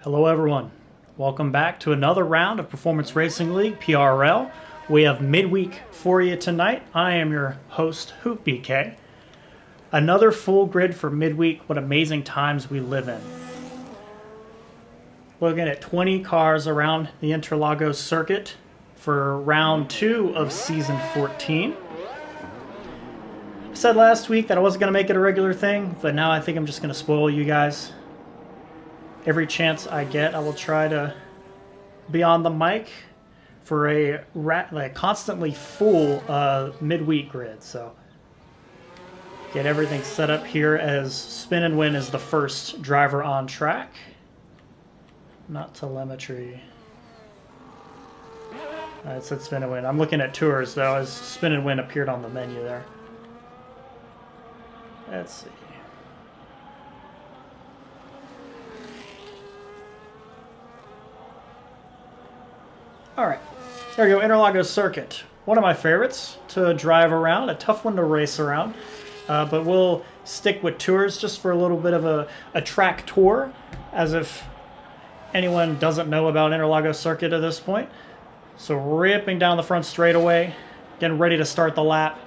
Hello everyone, welcome back to another round of Performance Racing League, PRL. We have midweek for you tonight. I am your host, Hoop BK. Another full grid for midweek, what amazing times we live in. Looking at 20 cars around the Interlagos circuit for round 2 of season 14. I said last week that I wasn't going to make it a regular thing, but now I think I'm just going to spoil you guys. Every chance I get, I will try to be on the mic for a constantly full midweek grid. So get everything set up here as Spin and Win is the first driver on track. Not telemetry. It said Spin and Win. I'm looking at tours though, as Spin and Win appeared on the menu there. Let's see. All right, there we go, Interlagos Circuit. One of my favorites to drive around, a tough one to race around, but we'll stick with tours just for a little bit of a track tour, as if anyone doesn't know about Interlagos Circuit at this point. So ripping down the front straightaway, getting ready to start the lap.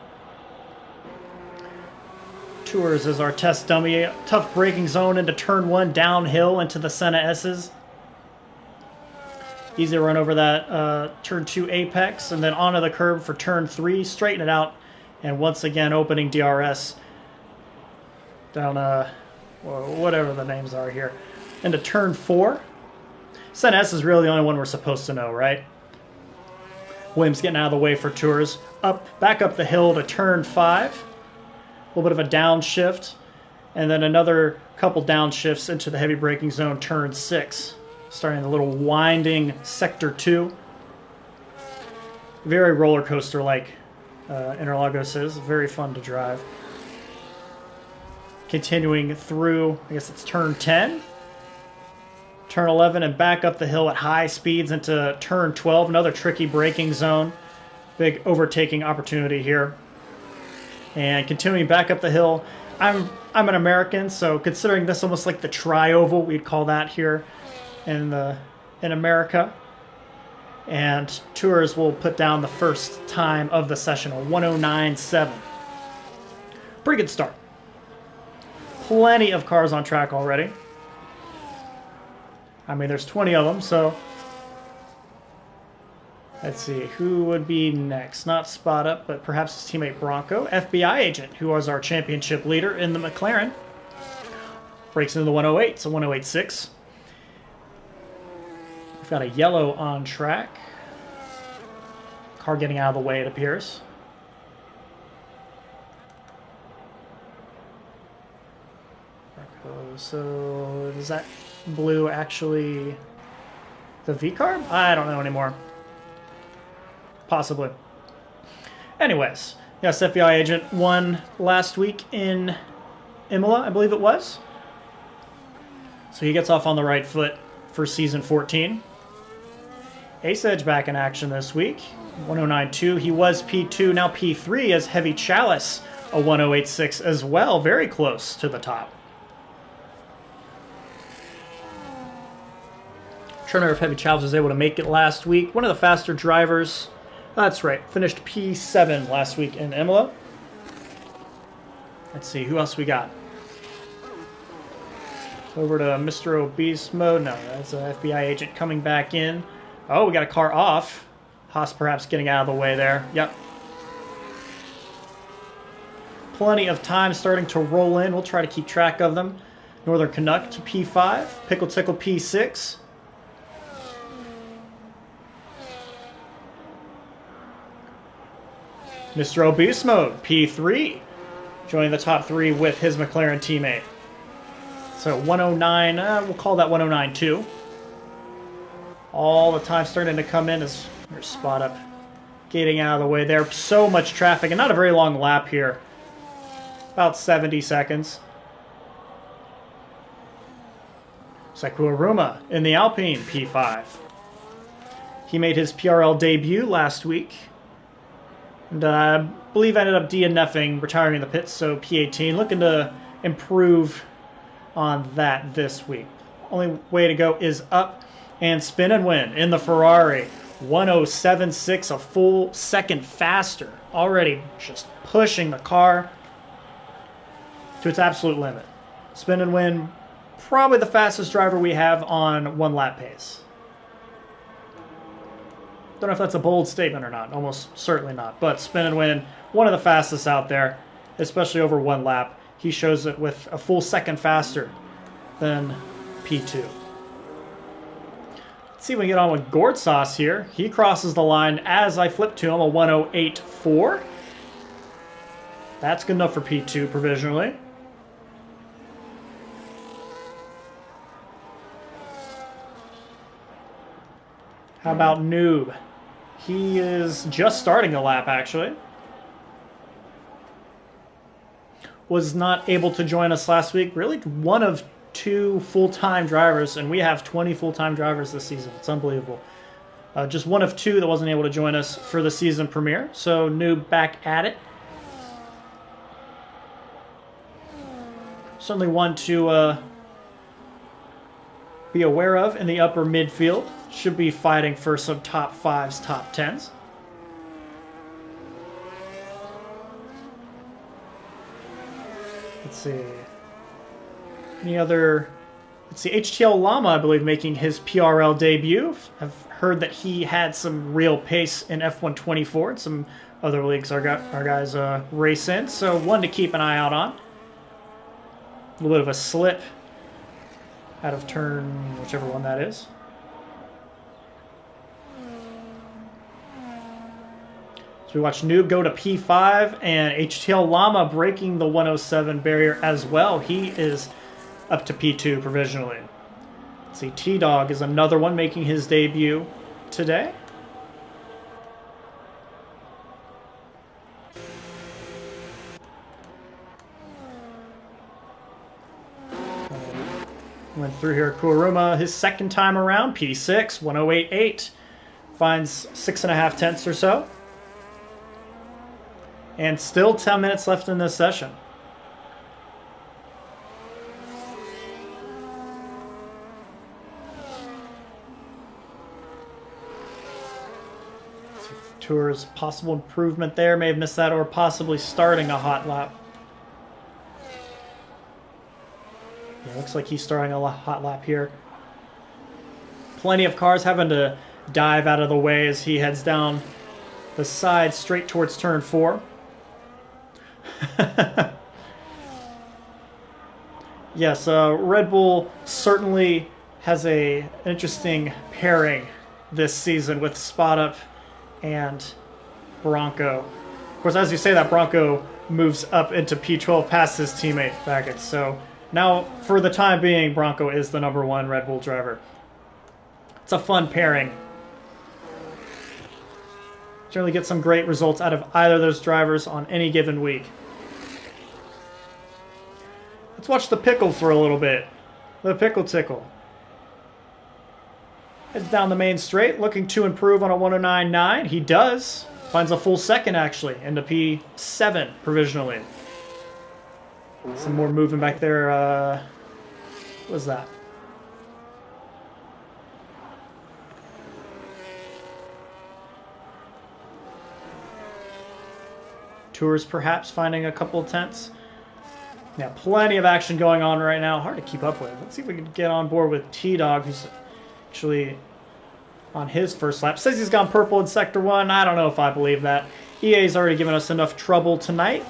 Tours is our test dummy, tough braking zone into turn 1, downhill into the Senna S's. Easy run over that turn 2 apex, and then onto the curb for turn 3, straighten it out, and once again opening DRS down, whatever the names are here, into turn 4. Senna S is really the only one we're supposed to know, right? Williams getting out of the way for tours. Back up the hill to turn 5. A little bit of a downshift, and then another couple downshifts into the heavy braking zone, turn 6. Starting a little winding sector 2. Very roller coaster like Interlagos is. Very fun to drive. Continuing through, I guess it's turn 10. Turn 11 and back up the hill at high speeds into turn 12. Another tricky braking zone. Big overtaking opportunity here. And continuing back up the hill. I'm an American, so considering this almost like the tri-oval, we'd call that here in America. And tours will put down the first time of the session, a 109.7. Pretty good start. Plenty of cars on track already. I mean, there's 20 of them, so let's see, who would be next? Not Spot Up, but perhaps his teammate Bronco. FBI Agent, who was our championship leader in the McLaren. Breaks into the 108, so 108.6. We've got a yellow on track. Car getting out of the way, it appears. So is that blue actually the V-carb? I don't know anymore. Possibly. Anyways, yes, FBI Agent won last week in Imola, I believe it was. So he gets off on the right foot for season 14. Ace Edge back in action this week. 109.2. He was P2, now P3 as Heavy Chalice, a 108.6 as well. Very close to the top. Turner of Heavy Chalice was able to make it last week. One of the faster drivers. That's right. Finished P7 last week in Imola. Let's see, who else we got? Over to Mr. Obese mode. No, that's an FBI Agent coming back in. Oh, we got a car off. Haas perhaps getting out of the way there. Yep. Plenty of time starting to roll in. We'll try to keep track of them. Northern Canuck to P5. Pickle Tickle P6. Mr. Obese mode, P3. Joining the top 3 with his McLaren teammate. So 109, we'll call that 109.2. All the time starting to come in as your Spot Up getting out of the way there. So much traffic and not a very long lap here. About 70 seconds. Sekuaruma in the Alpine, P5. He made his PRL debut last week. And I believe ended up DNFing, retiring in the pits, so P18. Looking to improve on that this week. only way to go is up and spin and win in the Ferrari. 107.6, a full second faster. Already just pushing the car to its absolute limit. Spin and win, probably the fastest driver we have on one lap pace. Don't know if that's a bold statement or not. Almost certainly not. But spin and win, one of the fastest out there, especially over one lap. He shows it with a full second faster than P2. Let's see if we can get on with Gortsas here. He crosses the line as I flip to him, a 108.4. That's good enough for P2 provisionally. How about Noob? He is just starting the lap, actually. Was not able to join us last week. Really one of 2 full-time drivers, and we have 20 full-time drivers this season. It's unbelievable. Just one of 2 that wasn't able to join us for the season premiere. So Noob back at it. Certainly one to be aware of in the upper midfield. Should be fighting for some top 5s, top 10s. Let's see. Any other... Let's see. HTL Llama, I believe, making his PRL debut. I've heard that he had some real pace in F124 and some other leagues our guys race in. So one to keep an eye out on. A little bit of a slip out of turn, whichever one that is. So we watch Noob go to P5 and HTL Llama breaking the 107 barrier as well. He is up to P2 provisionally. Let's see, T-Dog is another one making his debut today. Went through here. Kuruma, his second time around, P6, 108.8. Finds 6.5 tenths or so. And still 10 minutes left in this session. Tour's possible improvement there. May have missed that, or possibly starting a hot lap. Yeah, looks like he's starting a hot lap here. Plenty of cars having to dive out of the way as he heads down the side straight towards turn 4. Yes, Red Bull certainly has an interesting pairing this season with Spot Up and Bronco. Of course, as you say that, Bronco moves up into P12 past his teammate Baggett. So now, for the time being, Bronco is the #1 Red Bull driver. It's a fun pairing. Generally get some great results out of either of those drivers on any given week. Let's watch the Pickle for a little bit. The Pickle Tickle. Heads down the main straight, looking to improve on a 109.9. He does. Finds a full second, actually, into P7 provisionally. Some more movement back there. What was that? Tours perhaps finding a couple of tenths. Yeah, plenty of action going on right now. Hard to keep up with. Let's see if we can get on board with T-Dog, who's actually on his first lap. Says he's gone purple in Sector 1. I don't know if I believe that. EA's already given us enough trouble tonight.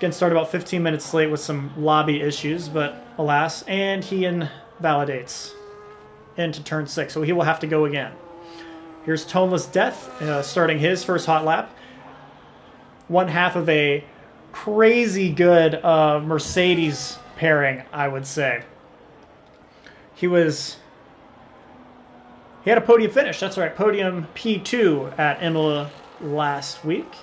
Getting started about 15 minutes late with some lobby issues, but alas. And he invalidates into turn 6, so he will have to go again. Here's Toneless Death starting his first hot lap. One half of a crazy good Mercedes pairing, I would say. He had a podium finish. That's right, podium P2 at Imola last week.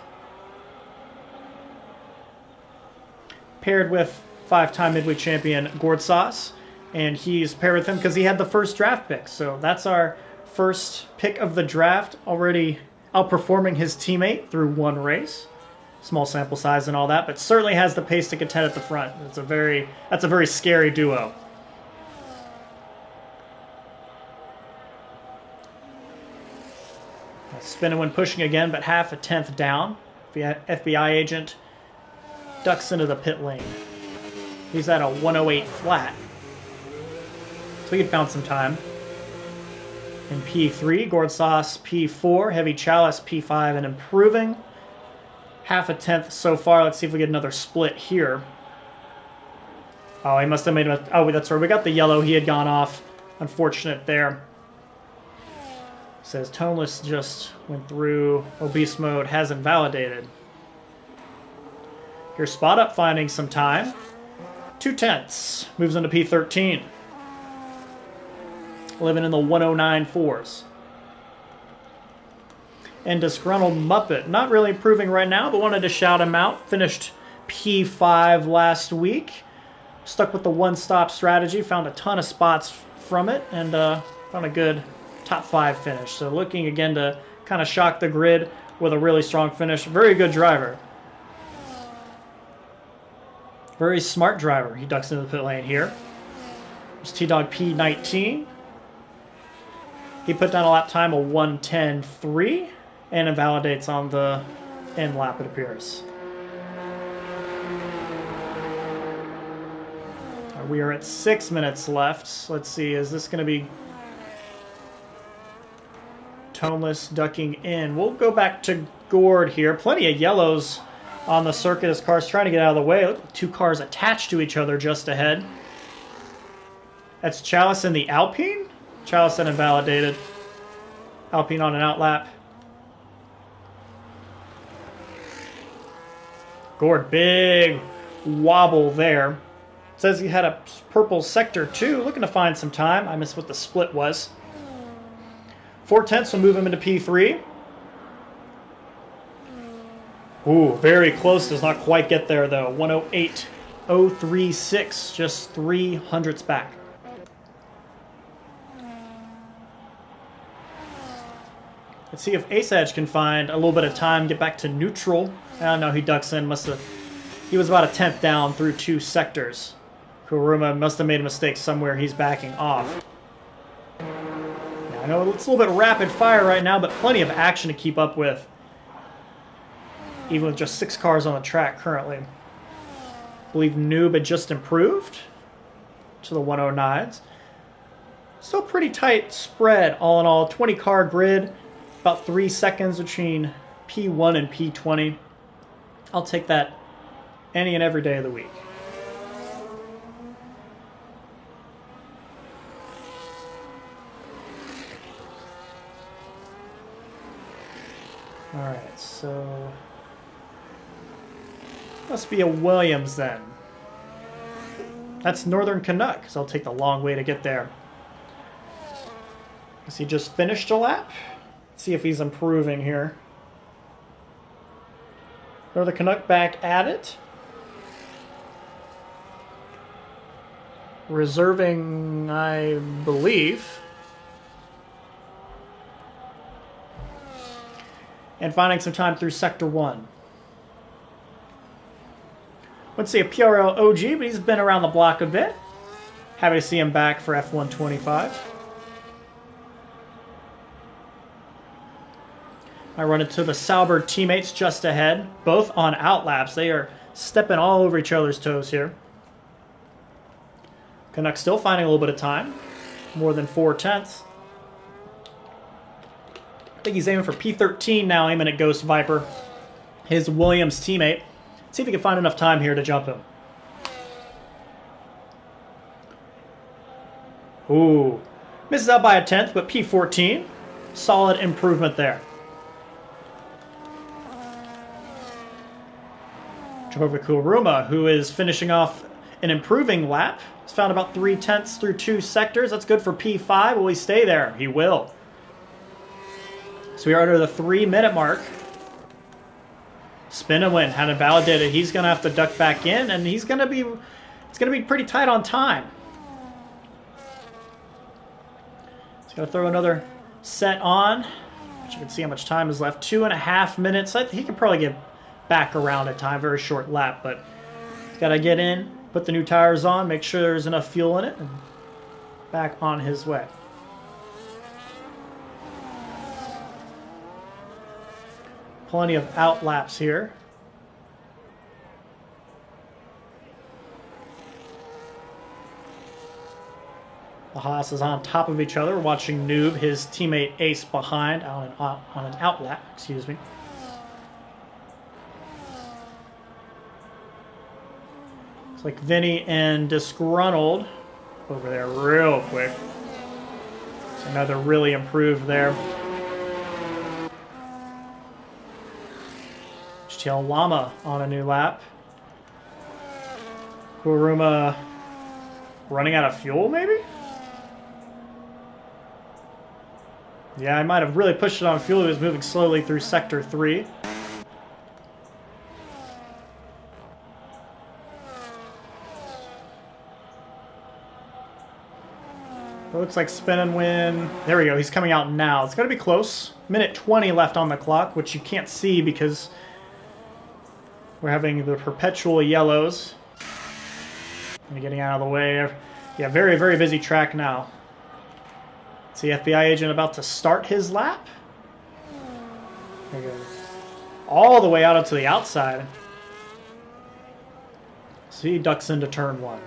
Paired with 5-time Midweek champion Gortsas, and he's paired with him because he had the first draft pick. So that's our first pick of the draft, already outperforming his teammate through one race. Small sample size and all that, but certainly has the pace to contend at the front. That's a very scary duo. Spinning when pushing again, but half a tenth down. The FBI agent ducks into the pit lane. He's at a 108 flat. So he found some time. In P3, Gourd Sauce P4, Heavy Chalice P5, and improving. Half a tenth so far. Let's see if we get another split here. Oh, he must have made a... Oh, that's right. We got the yellow. He had gone off. Unfortunate there. Says Toneless just went through obese mode, hasn't validated. Here's Spot Up finding some time. 2/10. Moves into P13. Living in the 109 fours. And Disgruntled Muppet. Not really improving right now, but wanted to shout him out. Finished P5 last week. Stuck with the one-stop strategy. Found a ton of spots from it. And found a good top 5 finish. So looking again to kind of shock the grid with a really strong finish. Very good driver. Very smart driver. He ducks into the pit lane here. There's T-Dog P19. He put down a lap time of 1:10.3 and invalidates on the end lap, it appears. We are at 6 minutes left. Let's see, is this going to be Toneless ducking in? We'll go back to Gourd here. Plenty of yellows on the circuit as cars trying to get out of the way. Look, 2 cars attached to each other just ahead. That's Chalice and the Alpine. Chalice and invalidated. Alpine on an outlap. Gourd, big wobble there. Says he had a purple sector too. Looking to find some time. I missed what the split was. 4/10 will move him into P3. Ooh, very close. Does not quite get there though. 108.036. Just 3 hundredths back. Let's see if Ace Edge can find a little bit of time, get back to neutral. Oh no, he ducks in. He was about a tenth down through 2 sectors. Kuruma must have made a mistake somewhere. He's backing off. Now, I know it's a little bit rapid fire right now, but plenty of action to keep up with. Even with just 6 cars on the track currently. I believe Noob had just improved to the 109s. Still pretty tight spread all in all. 20 car grid. About 3 seconds between P1 and P20. I'll take that any and every day of the week. Alright, so... must be a Williams then. That's Northern Canuck, because I'll take the long way to get there. Has he just finished a lap? See if he's improving here. Northern Canuck back at it. Reserving, I believe. And finding some time through Sector 1. Let's see a PRL OG, but he's been around the block a bit. Happy to see him back for F125. I run into the Sauber teammates just ahead, both on outlaps. They are stepping all over each other's toes here. Canuck still finding a little bit of time, more than 4/10. I think he's aiming for P13 now, aiming at Ghost Viper, his Williams teammate. See if he can find enough time here to jump him. Ooh, misses out by a tenth, but P14, solid improvement there. Jehovah Kuruma, who is finishing off an improving lap. He's found about 3/10 through 2 sectors. That's good for P5. Will he stay there? He will. So we are under the 3-minute mark. Spin and win. Had it validated. He's going to have to duck back in, and it's going to be pretty tight on time. He's got to throw another set on. But you can see how much time is left. 2.5 minutes. He can probably get back around at time. Very short lap, but he's got to get in, put the new tires on, make sure there's enough fuel in it, and back on his way. Plenty of out laps here. The Haas is on top of each other. We're watching Noob, his teammate Ace behind on an out lap, excuse me. Looks like Vinny and Disgruntled over there real quick. So now they're really improved there. HTL Llama on a new lap. Kuruma running out of fuel, maybe? Yeah, I might have really pushed it on fuel. He was moving slowly through Sector 3. It looks like spin and win. There we go. He's coming out now. It's going to be close. Minute 20 left on the clock, which you can't see because we're having the perpetual yellows. And getting out of the way. Yeah, very, very busy track now. See, FBI agent about to start his lap. There he goes. All the way out onto the outside. So he ducks into turn 1.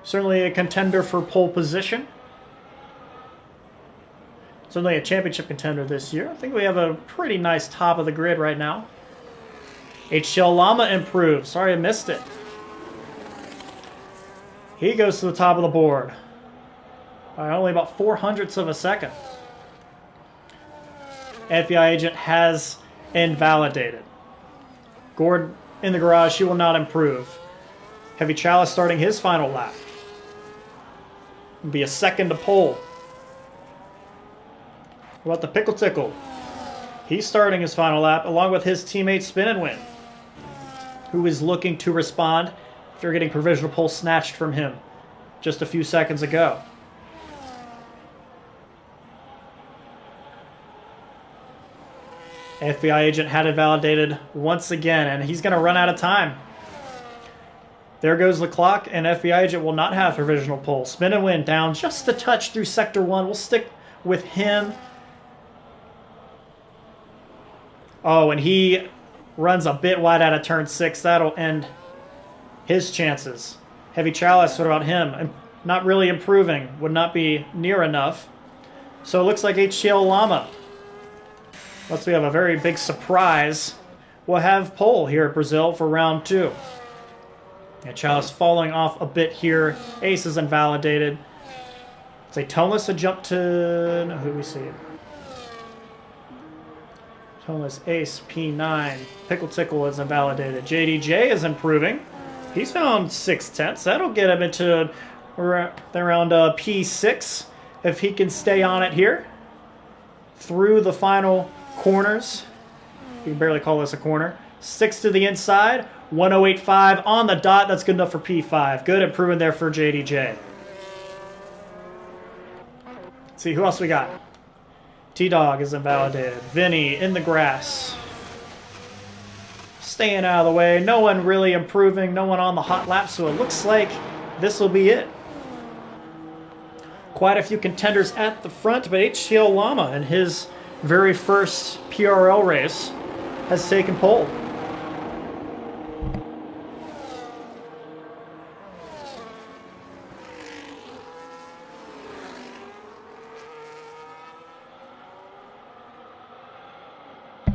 Certainly a contender for pole position. Certainly a championship contender this year. I think we have a pretty nice top of the grid right now. HL Llama improved. Sorry I missed it. He goes to the top of the board by only about 0.04 of a second. FBI agent has invalidated. Gord in the garage, she will not improve. Heavy Chalice starting his final lap. It'll be a second to pole. What about the Pickle Tickle? He's starting his final lap along with his teammate Spin and Win, who is looking to respond after getting provisional pole snatched from him just a few seconds ago. FBI agent had it validated once again, and he's going to run out of time. There goes the clock, and FBI agent will not have provisional pole. Spin and Win down just a touch through Sector 1. We'll stick with him. Oh, and he runs a bit wide out of turn 6. That'll end his chances. Heavy Chalice, what about him? Not really improving. Would not be near enough. So it looks like HCL Llama, unless we have a very big surprise, we'll have pole here at Brazil for round 2. Yeah, Chalice falling off a bit here. Ace is invalidated. Say Toneless to jump to... No, who do we see? Toneless, Ace, P9. Pickle Tickle is invalidated. JDJ is improving. He's found 6/10. That'll get him into around P6 if he can stay on it here through the final corners. You can barely call this a corner. 6 to the inside. 108.5 on the dot. That's good enough for P5. Good improvement there for JDJ. Let's see, who else we got? T-Dog is invalidated. Vinny in the grass. Staying out of the way. No one really improving. No one on the hot lap, so it looks like this will be it. Quite a few contenders at the front, but HTL Llama in his very first PRL race has taken pole.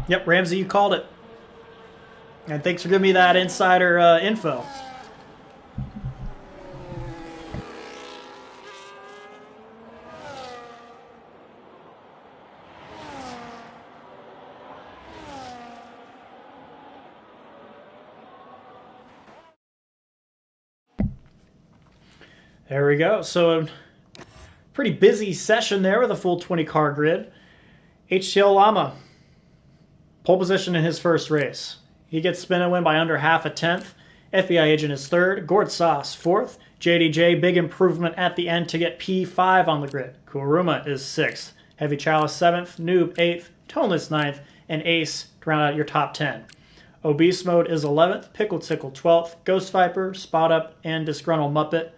Yep, Ramsey, you called it. And thanks for giving me that insider info. There we go. So a pretty busy session there with a full 20-car grid. HTL Llama, pole position in his first race. He gets spin and win by under half a tenth. FBI agent is third. Gord Sauce fourth. JDJ, big improvement at the end to get P5 on the grid. Kuruma is sixth. Heavy Chalice seventh. Noob eighth. Toneless ninth. And Ace to round out your top 10. Obese Mode is 11th. Pickle Tickle 12th. Ghost Viper, Spot Up, and Disgruntled Muppet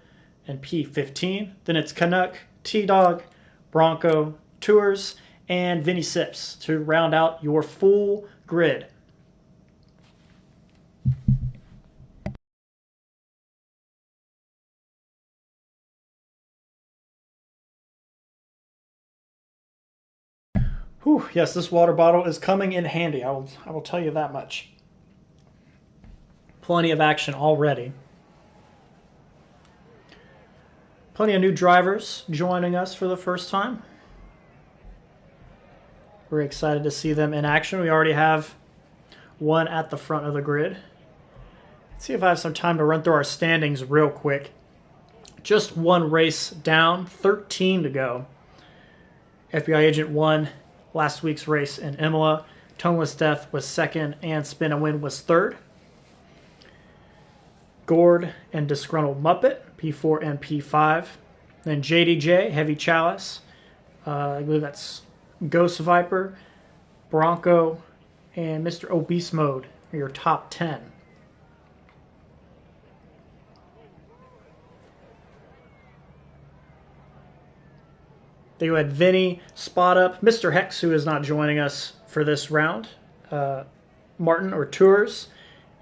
and P15. Then it's Canuck, T-Dog, Bronco, Tours, and Vinny Sips to round out your full grid. Whew, yes, this water bottle is coming in handy. I will tell you that much. Plenty of action already. Plenty of new drivers joining us for the first time. We're excited to see them in action. We already have one at the front of the grid. Let's see if I have some time to run through our standings real quick. Just one race down, 13 to go. FBI Agent won last week's race in Imola. Toneless Death was second, and Spin and Win was third. Gord and Disgruntled Muppet, P4 and P5. Then JDJ, Heavy Chalice, I believe that's Ghost Viper, Bronco, and Mr. Obese Mode are your top 10. Then you had Vinny, Spot Up, Mr. Hex, who is not joining us for this round, Martin or Tours,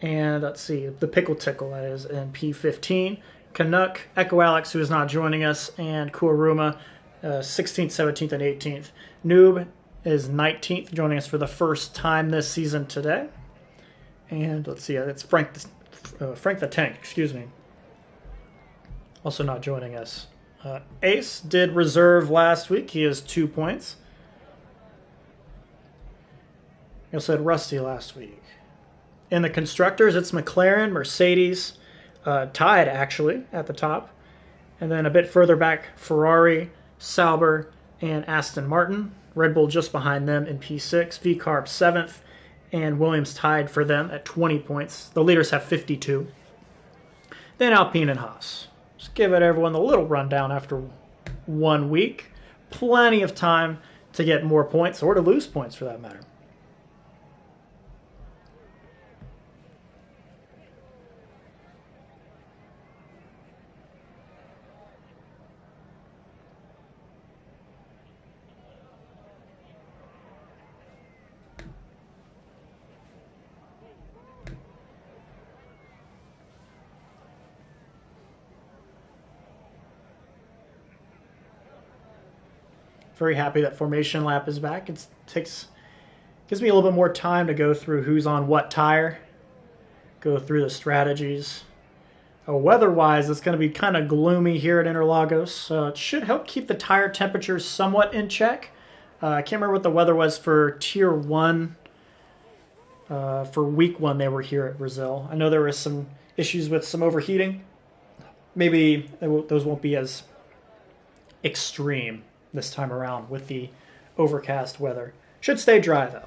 and let's see, the Pickle Tickle, that is, in P15. Canuck, Echo Alex, who is not joining us, and Kuruma, 16th, 17th, and 18th. Noob is 19th, joining us for the first time this season today. And let's see, it's Frank the Tank, excuse me. Also not joining us. Ace did reserve last week. He has 2 points. We also had Rusty last week. In the constructors, it's McLaren, Mercedes, tied actually at the top. And then a bit further back, Ferrari, Sauber, and Aston Martin. Red Bull just behind them in P6. VCarb 7th, and Williams tied for them at 20 points. The leaders have 52. Then Alpine and Haas. Just give it everyone a little rundown after 1 week. Plenty of time to get more points, or to lose points for that matter. Very happy that Formation Lap is back. Gives me a little bit more time to go through who's on what tire, go through the strategies. Weather-wise, it's going to be kind of gloomy here at Interlagos, so it should help keep the tire temperatures somewhat in check. I can't remember what the weather was for Tier 1. For week 1, they were here at Brazil. I know there were some issues with some overheating. Maybe those won't be as extreme this time around with the overcast weather. Should stay dry, though.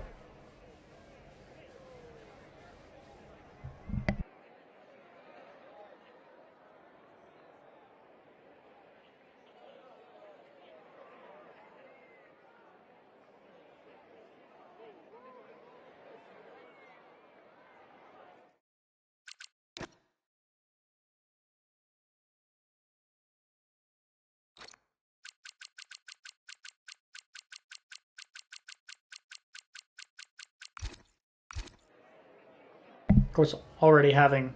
Of course, already having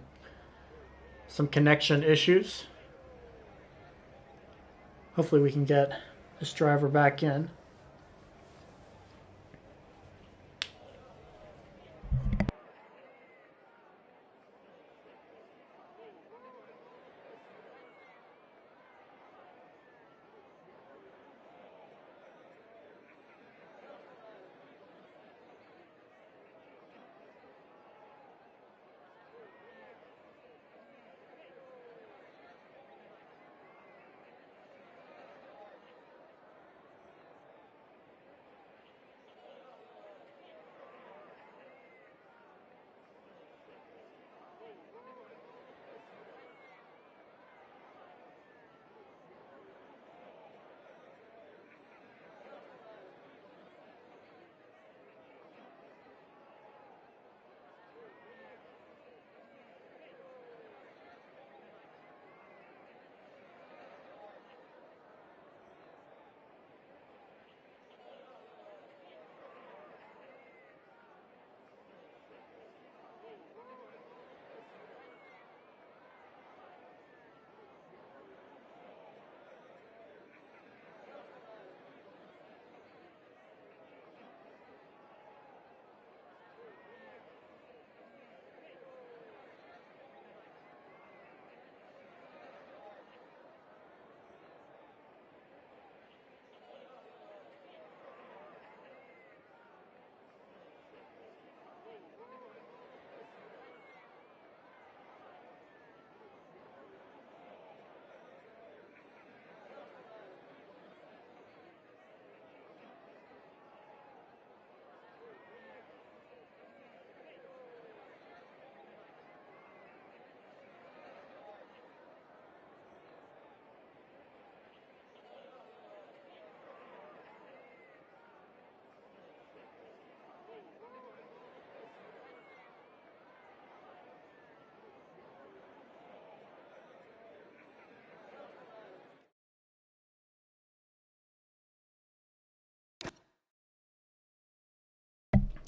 some connection issues. Hopefully we can get this driver back in.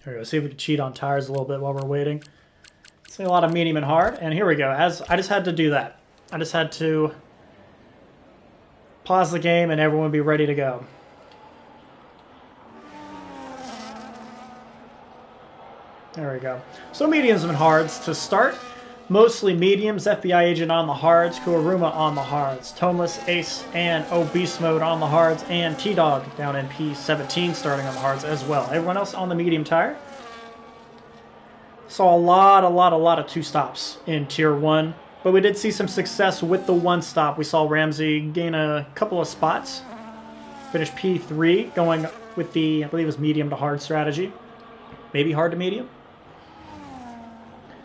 There we go. See if we can cheat on tires a little bit while we're waiting. See a lot of medium and hard, and here we go. As I just had to do that. I just had to pause the game and everyone would be ready to go. There we go. So mediums and hards to start. Mostly mediums, FBI Agent on the hards, Kuruma on the hards, Toneless, Ace, and Obese Mode on the hards, and T-Dog down in P17 starting on the hards as well. Everyone else on the medium tire. Saw a lot of two stops in Tier 1, but we did see some success with the one stop. We saw Ramsey gain a couple of spots, finish P3 going with the, I believe it was medium to hard strategy, maybe hard to medium.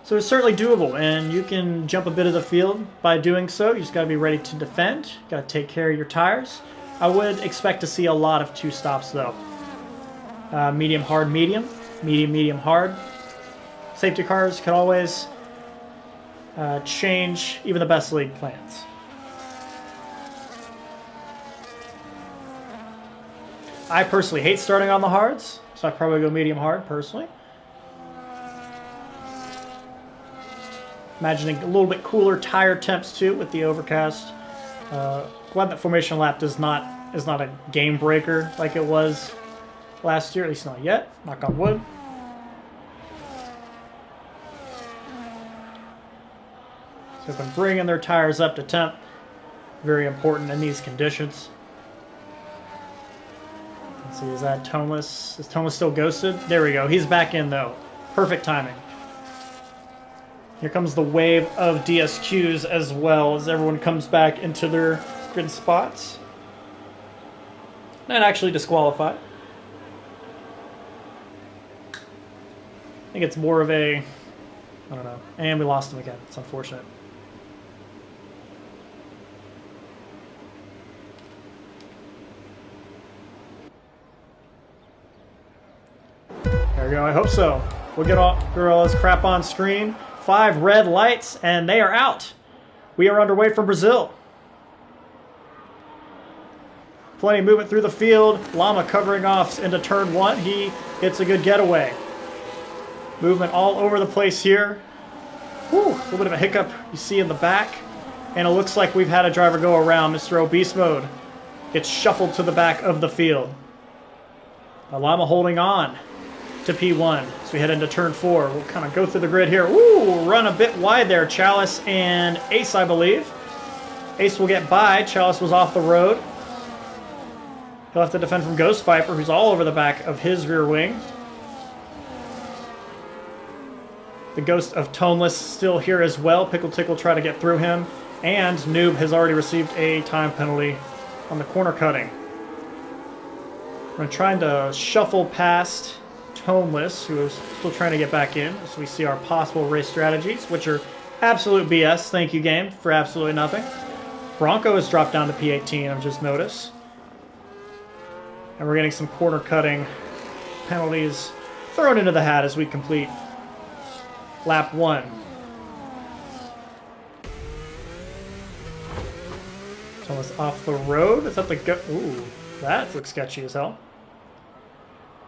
So it's certainly doable, and you can jump a bit of the field by doing so. You just got to be ready to defend. Got to take care of your tires. I would expect to see a lot of two stops though. Medium, hard, medium, medium, hard. Safety cars can always change even the best league plans. I personally hate starting on the hards, so I'd probably go medium hard personally. Imagining a little bit cooler tire temps too with the overcast. Glad that formation lap is not a game breaker like it was last year, at least not yet. Knock on wood. So if I'm bringing their tires up to temp, very important in these conditions. Let's see, is that Toneless? Is Toneless still ghosted? There we go. He's back in though. Perfect timing. Here comes the wave of DSQs as well as everyone comes back into their grid spots. And actually disqualified. I think it's more of a, I don't know. And we lost him again. It's unfortunate. There we go. I hope so. We'll get all Gorilla's crap on screen. 5 red lights, and they are out. We are underway from Brazil. Plenty of movement through the field. Llama covering off into turn 1. He gets a good getaway. Movement all over the place here. Whew, a little bit of a hiccup you see in the back. And it looks like we've had a driver go around. Mr. Obese Mode gets shuffled to the back of the field. Llama holding on to P1 as we head into turn 4. We'll kind of go through the grid here. Ooh, run a bit wide there. Chalice and Ace, I believe. Ace will get by. Chalice was off the road. He'll have to defend from Ghost Viper, who's all over the back of his rear wing. The Ghost of Toneless still here as well. Pickle Tickle try to get through him. And Noob has already received a time penalty on the corner cutting. We're trying to shuffle past Toneless, who is still trying to get back in, so we see our possible race strategies, which are absolute BS. Thank you, game, for absolutely nothing. Bronco has dropped down to P18, I've just noticed. And we're getting some corner cutting penalties thrown into the hat as we complete lap 1. Toneless off the road. Is that the go? Ooh, that looks sketchy as hell.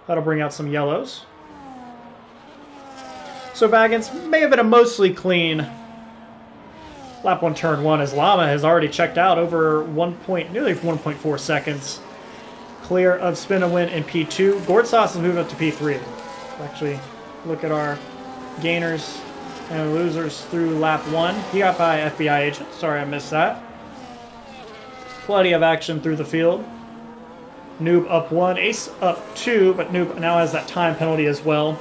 That'll bring out some yellows. So Baggins may have been a mostly clean lap 1, turn 1, as Llama has already checked out over nearly 1.4 seconds. Clear of spin and win in P2. Gordsauce is moving up to P3. Actually, look at our gainers and losers through lap 1. He got by FBI Agent. Sorry I missed that. Plenty of action through the field. Noob up 1, Ace up 2, but Noob now has that time penalty as well.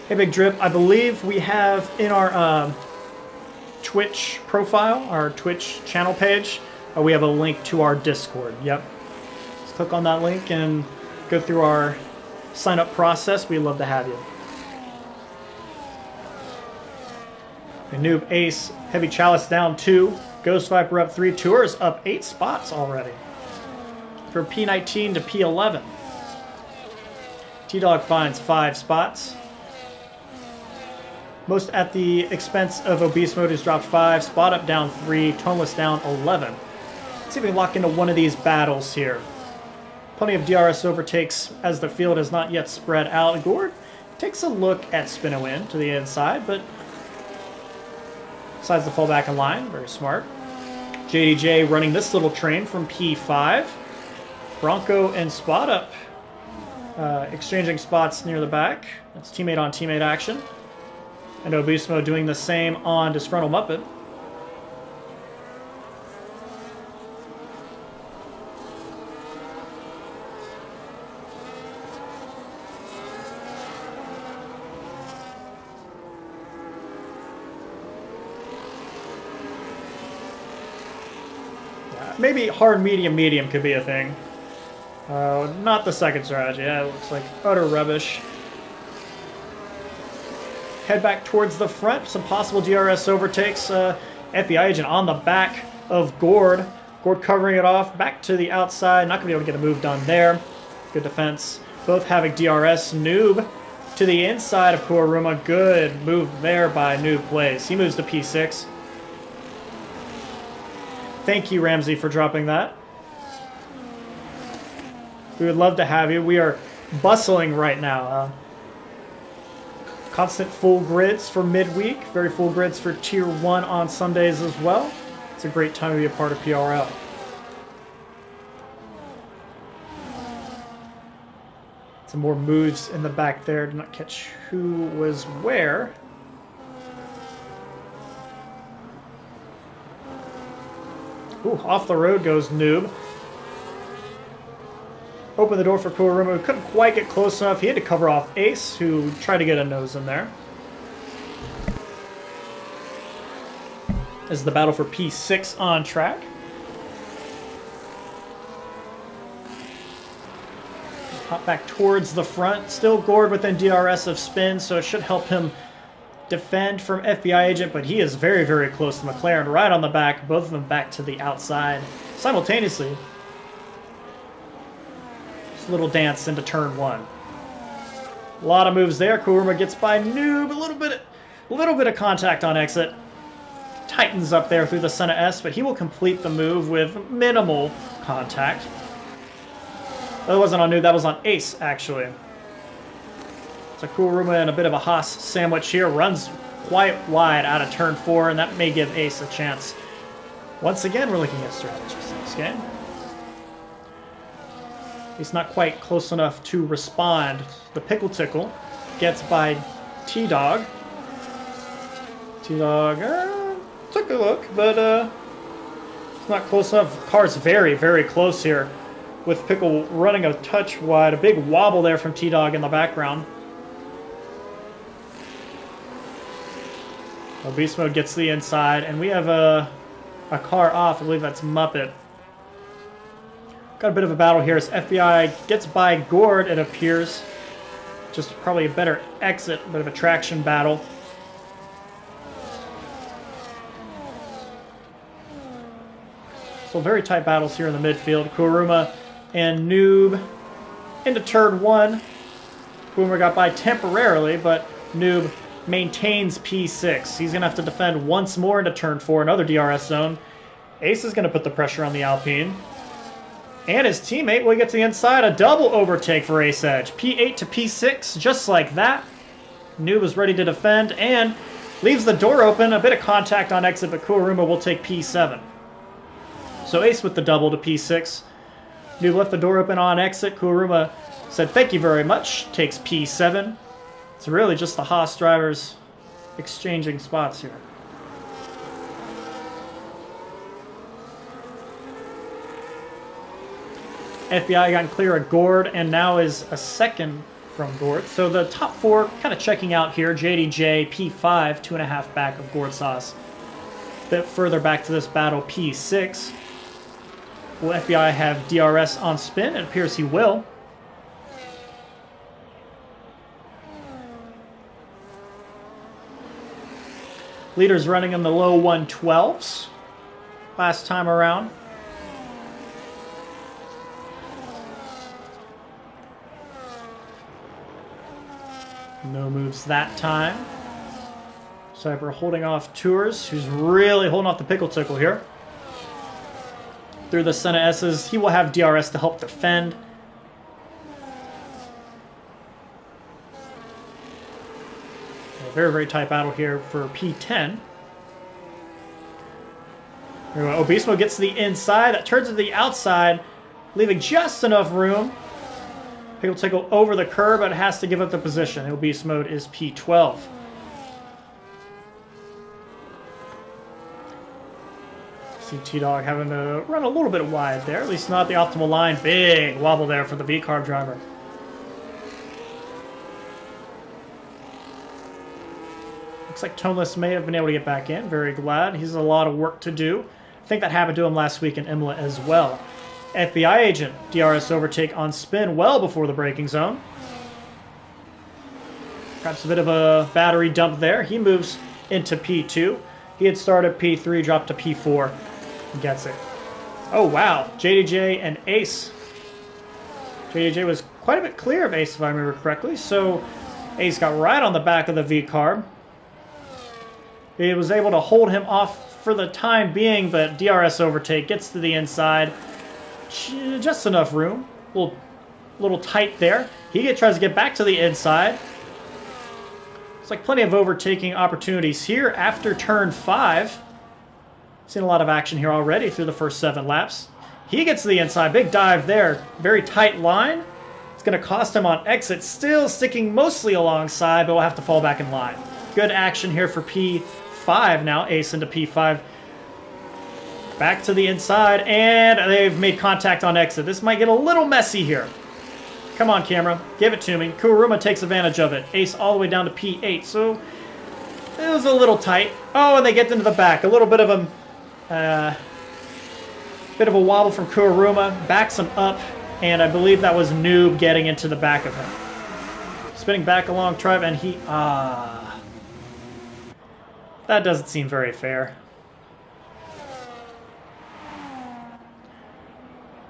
Hey Big Drip, I believe we have in our Twitch profile, our Twitch channel page, we have a link to our Discord. Yep. Just click on that link and go through our sign up process. We'd love to have you. And Noob, Ace, Heavy Chalice down 2. Ghost Viper up 3. Tours up 8 spots already. From P19 to P11. T-Dog finds 5 spots. Most at the expense of Obese Mode, who's dropped 5. Spot up down 3. Toneless down 11. see if we can lock into one of these battles here. Plenty of DRS overtakes as the field has not yet spread out. Gord takes a look at Spin a Win to the inside, but decides to fall back in line. Very smart. JDJ running this little train from P5. Bronco and Spot Up exchanging spots near the back. That's teammate on teammate action. And Obismo doing the same on Disgruntled Muppet. Maybe hard, medium, medium could be a thing. Not the second strategy. Yeah, it looks like utter rubbish. Head back towards the front. Some possible DRS overtakes. FBI agent on the back of Gord. Gord covering it off. Back to the outside. Not going to be able to get a move done there. Good defense. Both having DRS. Noob to the inside of Kuruma. Good move there by Noob Plays. He moves to P6. Thank you, Ramsey, for dropping that. We would love to have you. We are bustling right now. Constant full grids for midweek. Very full grids for Tier 1 on Sundays as well. It's a great time to be a part of PRL. Some more moves in the back there. Did not catch who was where. Ooh, off the road goes Noob. Open the door for Kuruma, who couldn't quite get close enough. He had to cover off Ace, who tried to get a nose in there. This is the battle for P6 on track. Hop back towards the front. Still Gord within DRS of Spin, so it should help him defend from FBI agent, but he is very, very close to McLaren, right on the back, both of them back to the outside simultaneously. Just a little dance into turn 1. A lot of moves there. Kuruma gets by Noob, a little bit of contact on exit. Tightens up there through the center S, but he will complete the move with minimal contact. That wasn't on Noob, that was on Ace, actually. So Kuruma in a bit of a Haas sandwich here. Runs quite wide out of turn 4, and that may give Ace a chance. Once again, we're looking at strategies in this game. He's not quite close enough to respond. The Pickle Tickle gets by T-Dog. T-Dog took a look, but it's not close enough. Car's very, very close here, with Pickle running a touch wide. A big wobble there from T-Dog in the background. Beast Mode gets the inside, and we have a car off. I believe that's Muppet. Got a bit of a battle here as FBI gets by Gord, it appears. Just probably a better exit, a bit of a traction battle. So very tight battles here in the midfield. Kuruma and Noob into turn 1. Kuruma got by temporarily, but Noob maintains P6. He's going to have to defend once more into turn 4, another DRS zone. Ace is going to put the pressure on the Alpine. And his teammate will get to the inside. A double overtake for Ace Edge. P8 to P6, just like that. Noob is ready to defend and leaves the door open. A bit of contact on exit, but Kuruma will take P7. So Ace with the double to P6. Noob left the door open on exit. Kuruma said thank you very much. Takes P7. It's really just the Haas drivers exchanging spots here. FBI got clear of Gord and now is a second from Gord. So the top 4 kind of checking out here. JDJ, P5, 2.5 back of Gord Sauce. A bit further back to this battle, P6. Will FBI have DRS on Spin? It appears he will. Leader's running in the low 112s last time around. No moves that time. Cyber holding off Tours, who's really holding off the Pickle Tickle here. through the Senna S's. He will have DRS to help defend. A very, very tight battle here for P10. Obismo gets to the inside. That turns to the outside, leaving just enough room. He will take over the curb, but it has to give up the position. Obese mode is P12. See T-Dog having to run a little bit wide there, at least not the optimal line. Big wobble there for the V-Carb driver. Looks like Toneless may have been able to get back in. Very glad. He's a lot of work to do. I think that happened to him last week in Imola as well. FBI agent, DRS overtake on spin well before the braking zone. Perhaps a bit of a battery dump there. He moves into P2. He had started P3, dropped to P4. He gets it. Oh, wow. JDJ and Ace. JDJ was quite a bit clear of Ace, if I remember correctly. So Ace got right on the back of the V-Carb. He was able to hold him off for the time being, but DRS overtake gets to the inside. Just enough room. A little tight there. He tries to get back to the inside. It's like plenty of overtaking opportunities here after turn 5. Seen a lot of action here already through the first 7 laps. He gets to the inside. Big dive there. Very tight line. It's going to cost him on exit. Still sticking mostly alongside, but will have to fall back in line. Good action here for P5 now. Ace into P5. Back to the inside, and they've made contact on exit. This might get a little messy here. Come on, camera. Give it to me. Kuruma takes advantage of it. Ace all the way down to P8, so it was a little tight. Oh, and they get into the back. A little bit of a wobble from Kuruma. Backs him up, and I believe that was Noob getting into the back of him. Spinning back along Tribe, and he... that doesn't seem very fair.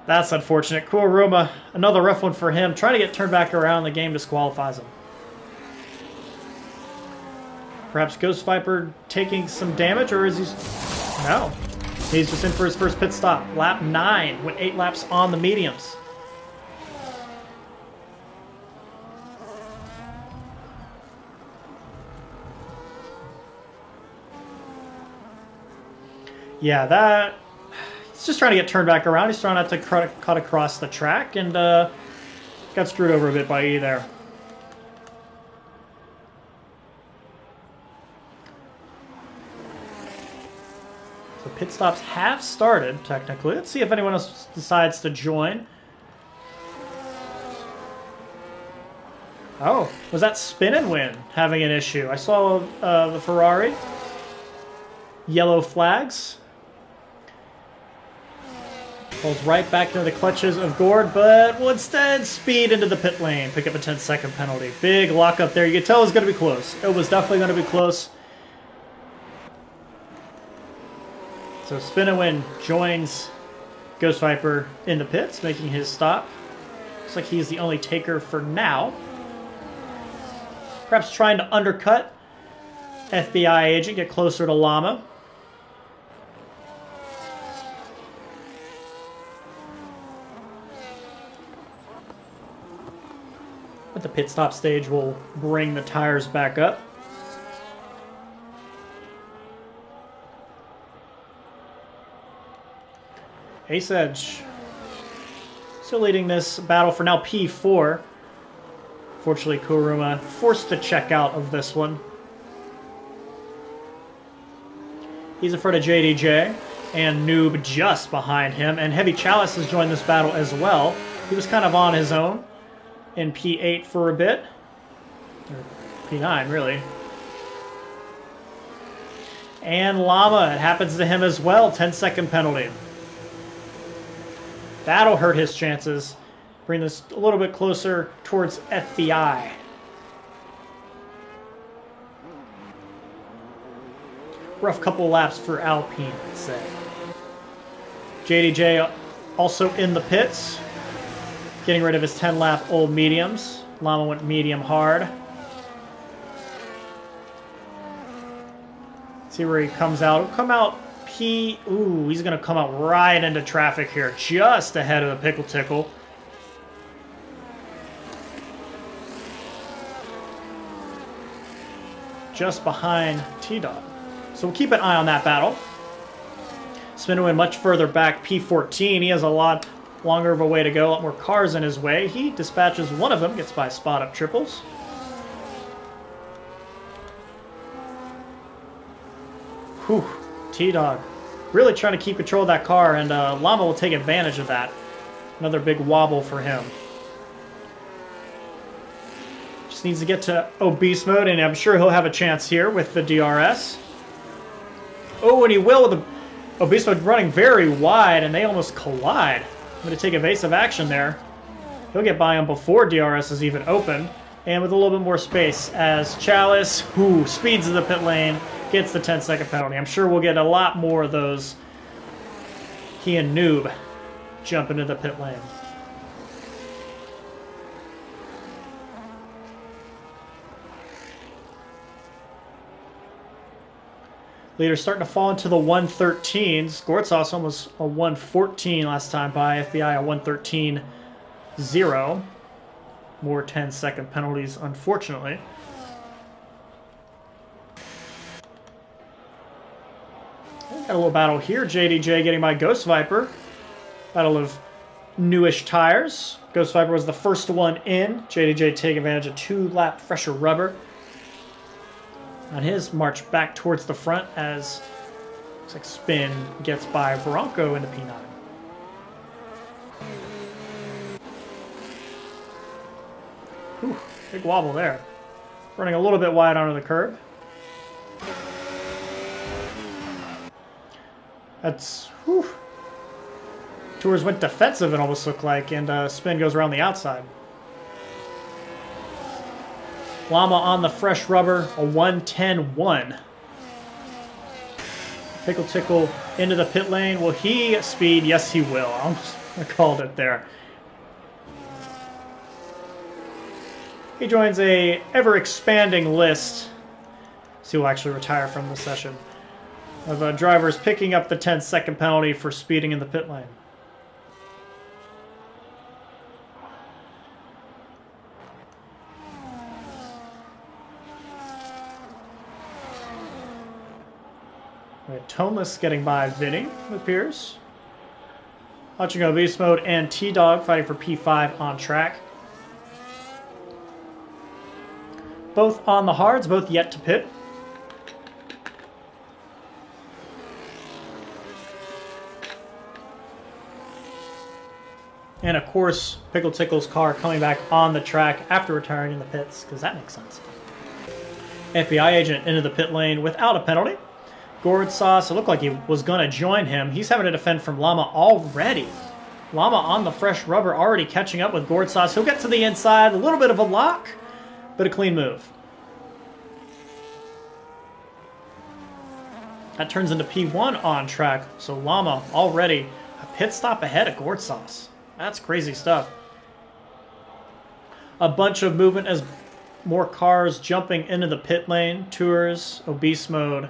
That's unfortunate. Kuruma, another rough one for him. Trying to get turned back around, the game disqualifies him. Perhaps Ghost Viper taking some damage, or is he... No. He's just in for his first pit stop. Lap 9, with 8 laps on the mediums. Yeah, that... He's just trying to get turned back around. He's trying not to cut across the track, and got screwed over a bit by E there. So pit stops have started, technically. Let's see if anyone else decides to join. Oh, was that Spin and Win having an issue? I saw the Ferrari. Yellow flags. Pulls right back into the clutches of Gord, but will instead speed into the pit lane. Pick up a 10-second penalty. Big lockup there. You could tell it was going to be close. It was definitely going to be close. So Spin and Win joins Ghost Viper in the pits, making his stop. Looks like he's the only taker for now. Perhaps trying to undercut FBI agent, get closer to Llama. But the pit stop stage will bring the tires back up. Ace Edge still leading this battle for now P4. Fortunately, Kuruma forced to check out of this one. He's in front of JDJ and Noob just behind him. And Heavy Chalice has joined this battle as well. He was kind of on his own in P8 for a bit. Or P9, really. And Llama, it happens to him as well. 10-second penalty. That'll hurt his chances. Bring this a little bit closer towards FBI. Rough couple laps for Alpine, I'd say. JDJ also in the pits. Getting rid of his 10-lap old mediums. Llama went medium hard. See where he comes out. He'll come out Ooh, he's going to come out right into traffic here, just ahead of the Pickle Tickle. Just behind T-Dog. So we'll keep an eye on that battle. Spin win much further back, P14. He has a lot longer of a way to go, a lot more cars in his way. He dispatches one of them, gets by spot up triples. Whew, T-Dog really trying to keep control of that car, and Llama will take advantage of that. Another big wobble for him. Just needs to get to obese mode, and I'm sure he'll have a chance here with the DRS. Oh, and he will with the obese mode running very wide, and they almost collide. I'm going to take evasive action there. He'll get by him before DRS is even open, and with a little bit more space as Chalice, who speeds to the pit lane, gets the 10-second penalty. I'm sure we'll get a lot more of those. He and Noob jump into the pit lane. Leader starting to fall into the 113s. Gortsas almost a 114 last time by FBI, a 113-0. More 10-second penalties, unfortunately. Got a little battle here. JDJ getting by Ghost Viper. Battle of newish tires. Ghost Viper was the first one in. JDJ taking advantage of 2-lap fresher rubber on his march back towards the front as looks like Spin gets by Bronco into P9. Whew, big wobble there. Running a little bit wide onto the curb. That's, whew. Tours went defensive, it almost looked like, and Spin goes around the outside. Llama on the fresh rubber, a 110-1. Pickle Tickle into the pit lane. Will he speed? Yes, he will. I called it there. He joins a ever-expanding list. So he'll actually retire from the session. Of drivers picking up the 10-second penalty for speeding in the pit lane. Toneless getting by Vinny, it appears. Watching Obese Mode and T-Dog fighting for P5 on track. Both on the hards, both yet to pit. And of course, Pickle Tickle's car coming back on the track after retiring in the pits, because that makes sense. FBI agent into the pit lane without a penalty. Gourd Sauce, it looked like he was going to join him. He's having to defend from Llama already. Llama on the fresh rubber, already catching up with Gourd Sauce. He'll get to the inside, a little bit of a lock, but a clean move. That turns into P1 on track, so Llama already a pit stop ahead of Gourd Sauce. That's crazy stuff. A bunch of movement as more cars jumping into the pit lane. Tours, Obese Mode.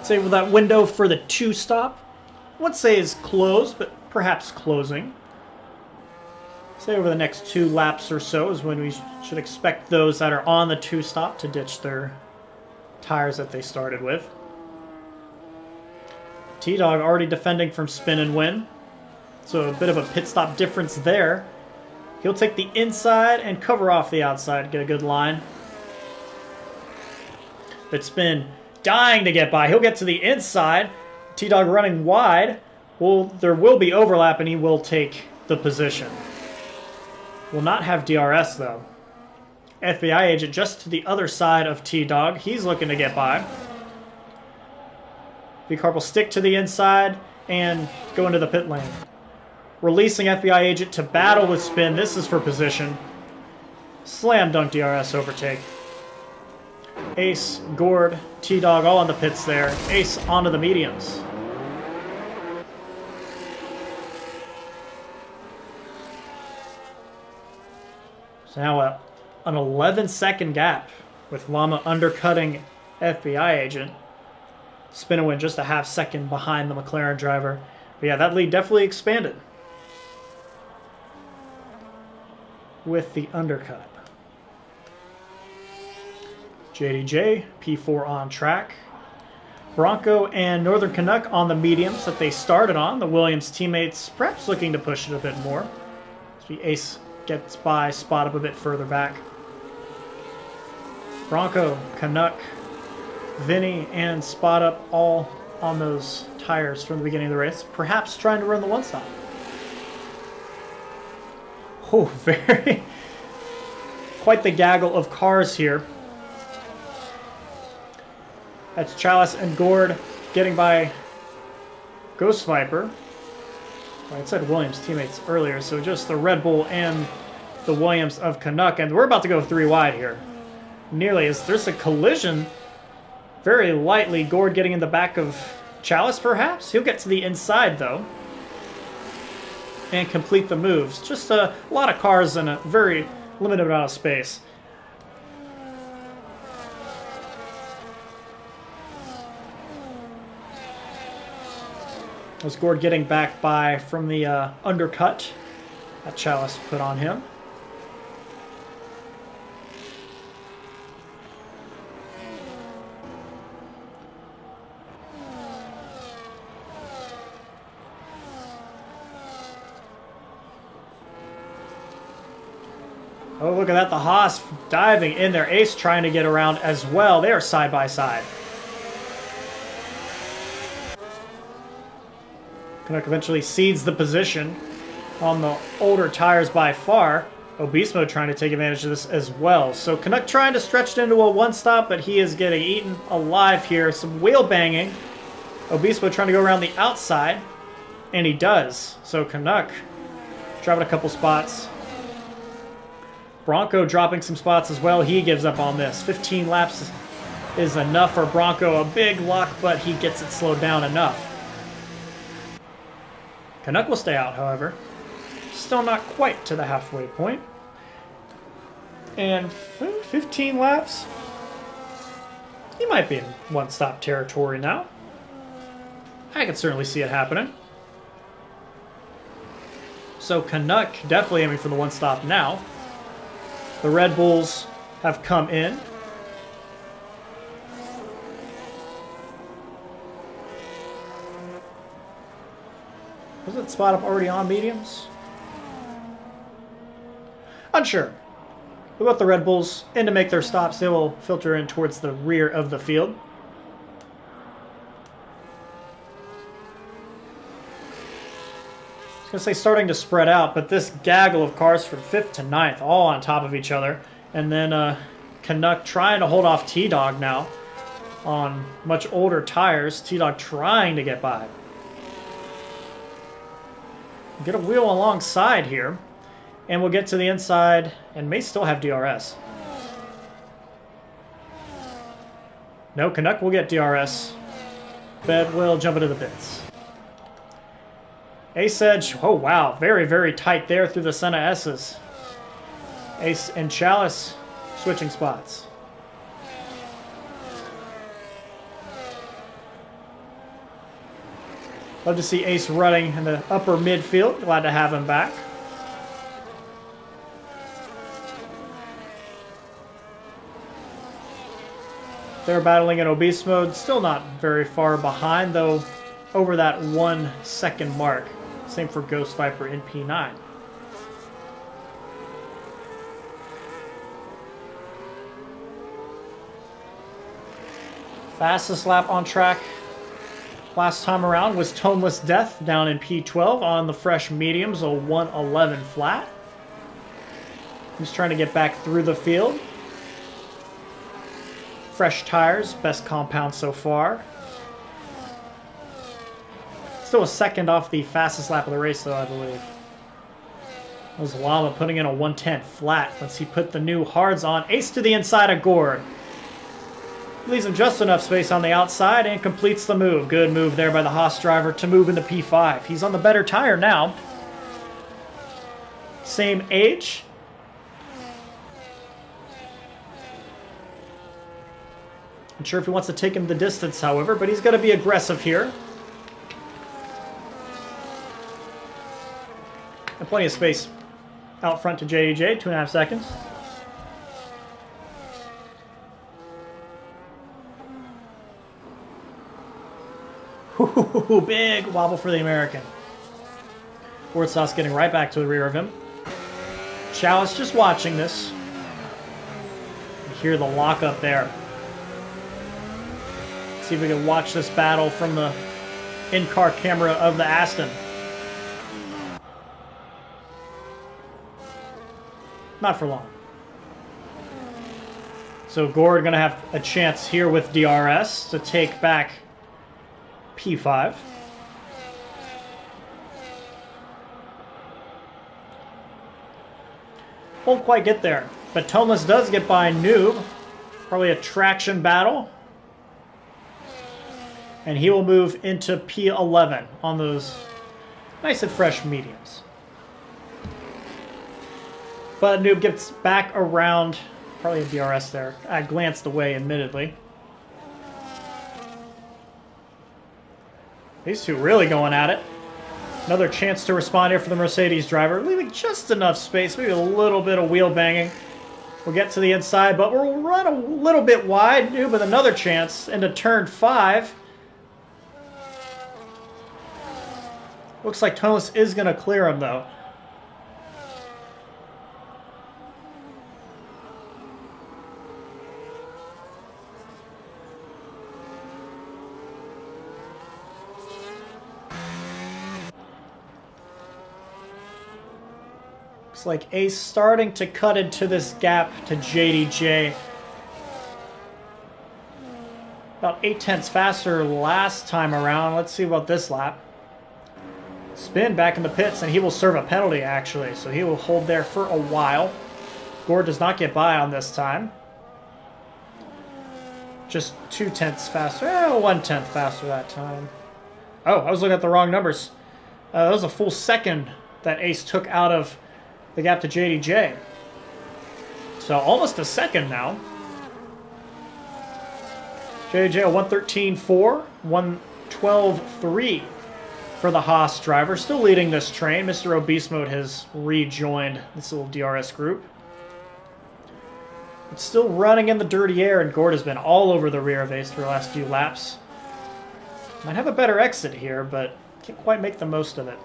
Say with that window for the 2-stop, I would say is closed, but perhaps closing. Say over the next 2 laps or so is when we should expect those that are on the 2-stop to ditch their tires that they started with. T-Dog already defending from Spin and Win, so a bit of a pit stop difference there. He'll take the inside and cover off the outside, get a good line. But Spin dying to get by. He'll get to the inside. T-Dog running wide. Well, there will be overlap, and he will take the position. Will not have DRS, though. FBI agent just to the other side of T-Dog. He's looking to get by. V-Carb will stick to the inside and go into the pit lane. Releasing FBI agent to battle with Spin. This is for position. Slam dunk DRS overtake. Ace, Gourd, T-Dog all on the pits there. Ace onto the mediums. So now an 11-second gap with Llama undercutting FBI agent. Spinowin just a half second behind the McLaren driver. But yeah, that lead definitely expanded with the undercut. JDJ, P4 on track. Bronco and Northern Canuck on the mediums that they started on. The Williams teammates perhaps looking to push it a bit more. Ace gets by, spot up a bit further back. Bronco, Canuck, Vinny, and Spot Up all on those tires from the beginning of the race, perhaps trying to run the one stop. Oh, quite the gaggle of cars here. That's Chalice and Gord getting by Ghost Viper. Well, I said Williams teammates earlier, so just the Red Bull and the Williams of Canuck, and we're about to go 3 wide here. Nearly as there's a collision. Very lightly, Gord getting in the back of Chalice, perhaps? He'll get to the inside, though, and complete the moves. Just a lot of cars in a very limited amount of space. Was Gord getting back by from the undercut that Chalice put on him. Oh, look at that. The Haas diving in there. Ace trying to get around as well. They are side by side. Canuck eventually cedes the position on the older tires by far. Obismo trying to take advantage of this as well. So Canuck trying to stretch it into a one-stop, but he is getting eaten alive here. Some wheel banging. Obismo trying to go around the outside, and he does. So Canuck dropping a couple spots. Bronco dropping some spots as well. He gives up on this. 15 laps is enough for Bronco. A big luck, but he gets it slowed down enough. Canuck will stay out, however. Still not quite to the halfway point. And 15 laps. He might be in one-stop territory now. I can certainly see it happening. So Canuck definitely aiming for the one-stop now. The Red Bulls have come in. Wasn't Spot Up already on mediums? Unsure. We'll let the Red Bulls in to make their stops. They will filter in towards the rear of the field. I was going to say starting to spread out, but this gaggle of cars from 5th to 9th, all on top of each other. And then Canuck trying to hold off T-Dog now on much older tires. T-Dog trying to get by. Get a wheel alongside here, and we'll get to the inside and may still have DRS. No, Canuck will get DRS, but will jump into the pits. Ace Edge, oh wow, very, very tight there through the Senna S's. Ace and Chalice switching spots. Love to see Ace running in the upper midfield. Glad to have him back. They're battling in obese mode. Still not very far behind, though over that 1 second mark. Same for Ghost Viper in P9. Fastest lap on track last time around was Toneless Death down in P12 on the fresh mediums, a 1:11 flat. He's trying to get back through the field. Fresh tires, best compound so far. Still a second off the fastest lap of the race, though, I believe. That was Llama putting in a 1:10 flat once he put the new hards on. Ace to the inside of Gord. Leaves him just enough space on the outside and completes the move. Good move there by the Haas driver to move into P5. He's on the better tire now. Same age. Not sure if he wants to take him the distance, however, but he's going to be aggressive here. And plenty of space out front to JDJ, 2.5 seconds. Ooh, big wobble for the American. Warsaw getting right back to the rear of him. Chalice just watching this. You hear the lockup there. See if we can watch this battle from the in-car camera of the Aston. Not for long. So Gord going to have a chance here with DRS to take back P5. Won't quite get there, but Toneless does get by Noob. Probably a traction battle. And he will move into P11 on those nice and fresh mediums. But Noob gets back around, probably a DRS there. I glanced away, admittedly. These two really going at it. Another chance to respond here for the Mercedes driver, leaving just enough space, maybe a little bit of wheel banging. We'll get to the inside, but we'll run a little bit wide. Noob with another chance into turn 5. Looks like Toneless is going to clear him, though. Looks like Ace starting to cut into this gap to JDJ. About 0.8 faster last time around. Let's see about this lap. Spin back in the pits, and he will serve a penalty, actually. So he will hold there for a while. Gord does not get by on this time. Just 0.2 faster. 1/10 faster that time. Oh, I was looking at the wrong numbers. That was a full second that Ace took out of the gap to JDJ. So almost a second now. JDJ a 1:13.4, 1:12.3 for the Haas driver. Still leading this train. Mr. Obese Mode has rejoined this little DRS group. It's still running in the dirty air, and Gord has been all over the rear of Ace for the last few laps. Might have a better exit here, but can't quite make the most of it.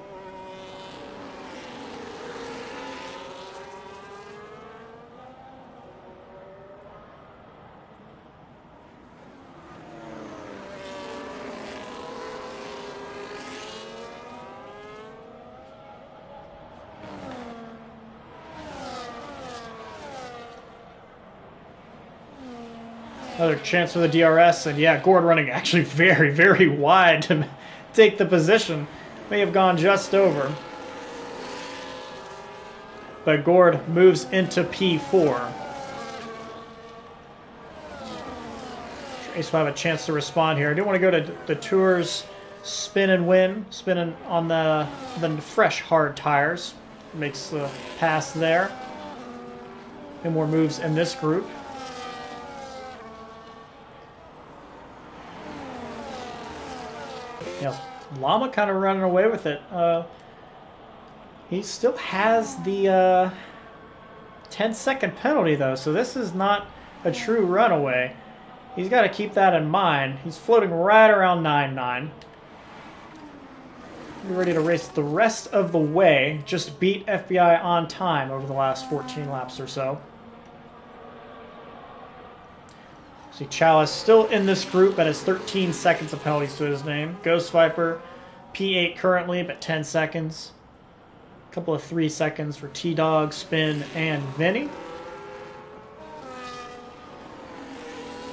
Another chance for the DRS, and yeah, Gord running actually very, very wide to take the position. May have gone just over. But Gord moves into P4. Ace will have a chance to respond here. I do want to go to the Tours spin and win. Spinning on the fresh hard tires. Makes the pass there. And more moves in this group. Yeah, Llama kind of running away with it. He still has the 10-second penalty, though, so this is not a true runaway. He's got to keep that in mind. He's floating right around 9.9. Be ready to race the rest of the way. Just beat FBI on time over the last 14 laps or so. See Chalice still in this group and has 13 seconds of penalties to his name. Ghost Viper, P8 currently, but 10 seconds. A couple of 3 seconds for T-Dog, Spin, and Vinny.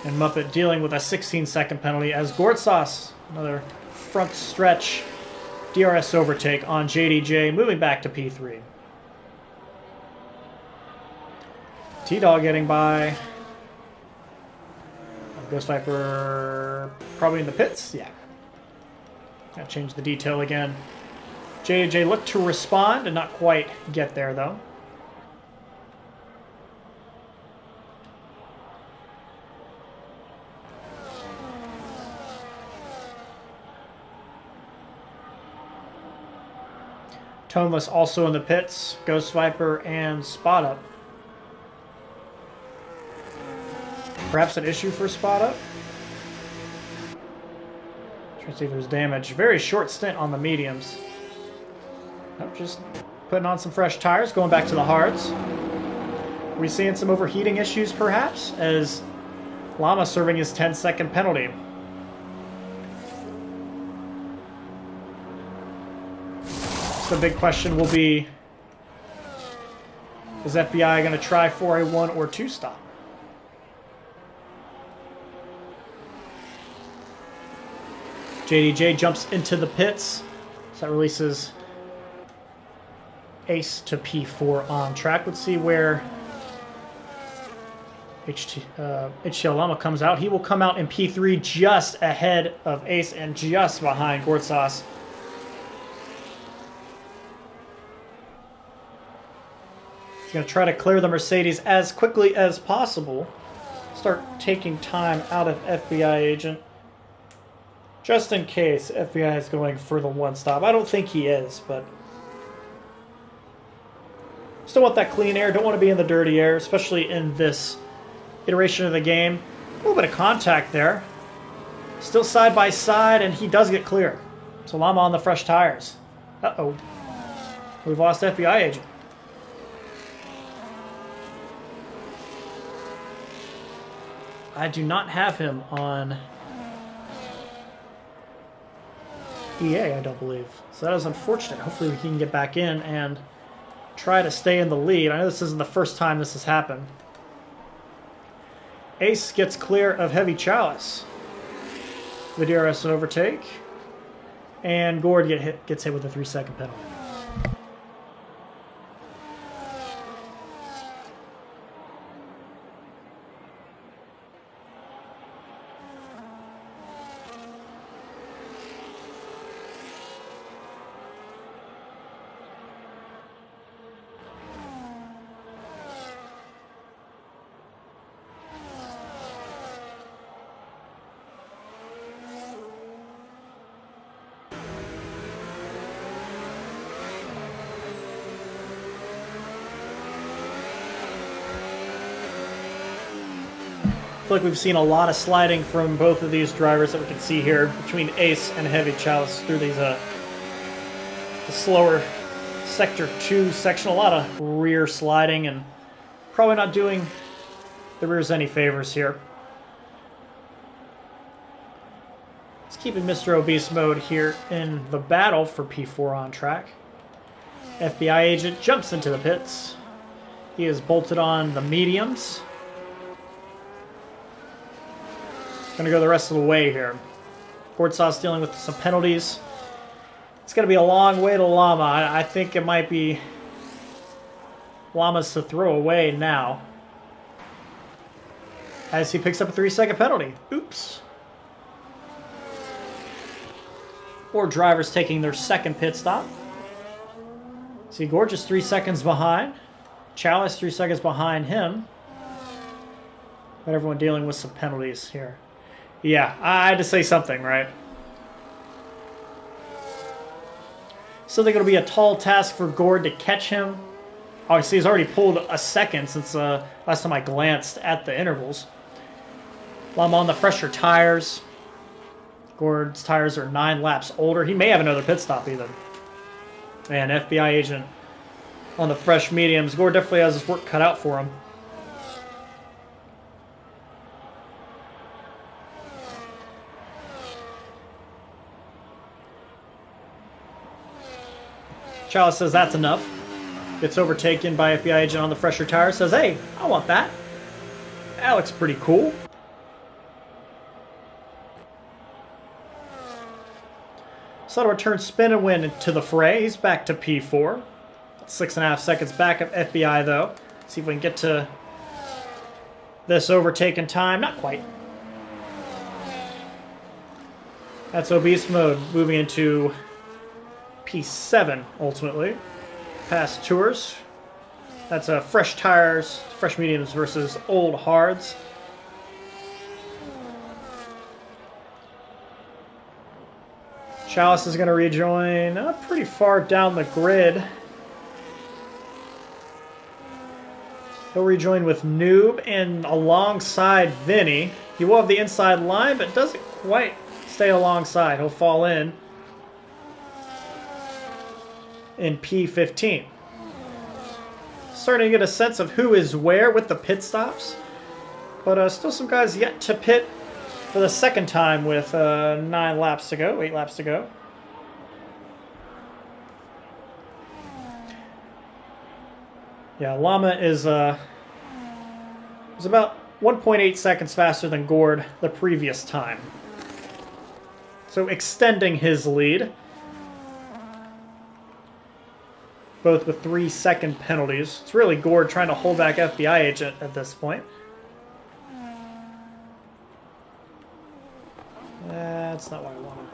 And Muppet dealing with a 16-second penalty as Gord Sauce, another front stretch DRS overtake on JDJ, moving back to P3. T-Dog getting by. Ghost Viper probably in the pits. Yeah. Gotta change the detail again. JJ looked to respond and not quite get there, though. Toneless also in the pits. Ghost Viper and Spot Up. Perhaps an issue for Spot Up. Trying to see if there's damage. Very short stint on the mediums. Nope, just putting on some fresh tires, going back to the hards. Are we seeing some overheating issues, perhaps, as Llama serving his 10-second penalty? So the big question will be, is FBI going to try for a 1 or 2 stop? JDJ jumps into the pits. So that releases Ace to P4 on track. Let's see where HTL Llama comes out. He will come out in P3 just ahead of Ace and just behind Gortsauce. He's going to try to clear the Mercedes as quickly as possible. Start taking time out of FBI agent. Just in case FBI is going for the 1 stop. I don't think he is, but still want that clean air. Don't want to be in the dirty air, especially in this iteration of the game. A little bit of contact there. Still side by side, and he does get clear. So Llama on the fresh tires. Uh-oh. We've lost FBI agent. I do not have him on EA, I don't believe. So that is unfortunate. Hopefully we can get back in and try to stay in the lead. I know this isn't the first time this has happened. Ace gets clear of Heavy Chalice. The DRS an overtake. And Gord gets hit with a 3-second penalty. I feel like we've seen a lot of sliding from both of these drivers that we can see here between Ace and Heavy Chalice through these the slower Sector 2 section. A lot of rear sliding and probably not doing the rears any favors here. It's keeping Mr. Obese mode here in the battle for P4 on track. FBI agent jumps into the pits. He is bolted on the mediums. Going to go the rest of the way here. Gortsauce dealing with some penalties. It's going to be a long way to Llama. I think it might be Llama's to throw away now, as he picks up a 3-second penalty. Oops. Four drivers taking their second pit stop. See, Gorgeous 3 seconds behind. Chalice 3 seconds behind him. But everyone dealing with some penalties here. Yeah, I had to say something, right? So they're going to be a tall task for Gord to catch him. Oh, I see he's already pulled a second since last time I glanced at the intervals. Llama on the fresher tires. Gord's tires are 9 laps older. He may have another pit stop even. And FBI agent on the fresh mediums. Gord definitely has his work cut out for him. Chalice says that's enough. Gets overtaken by FBI agent on the fresher tire. Says, hey, I want that. That looks pretty cool. So to return spin and win to the fray. He's back to P4. 6.5 seconds back of FBI though. See if we can get to this overtake in time. Not quite. That's obese mode. Moving into P7 ultimately. Past tours. That's fresh tires, fresh mediums versus old hards. Chalice is going to rejoin pretty far down the grid. He'll rejoin with Noob and alongside Vinny. He will have the inside line, but doesn't quite stay alongside. He'll fall in P15. Starting to get a sense of who is where with the pit stops. But still some guys yet to pit for the second time with 8 laps to go. Yeah, Llama is about 1.8 seconds faster than Gord the previous time. So extending his lead. Both with 3-second penalties. It's really Gord trying to hold back FBI agent at this point. That's not what I wanted.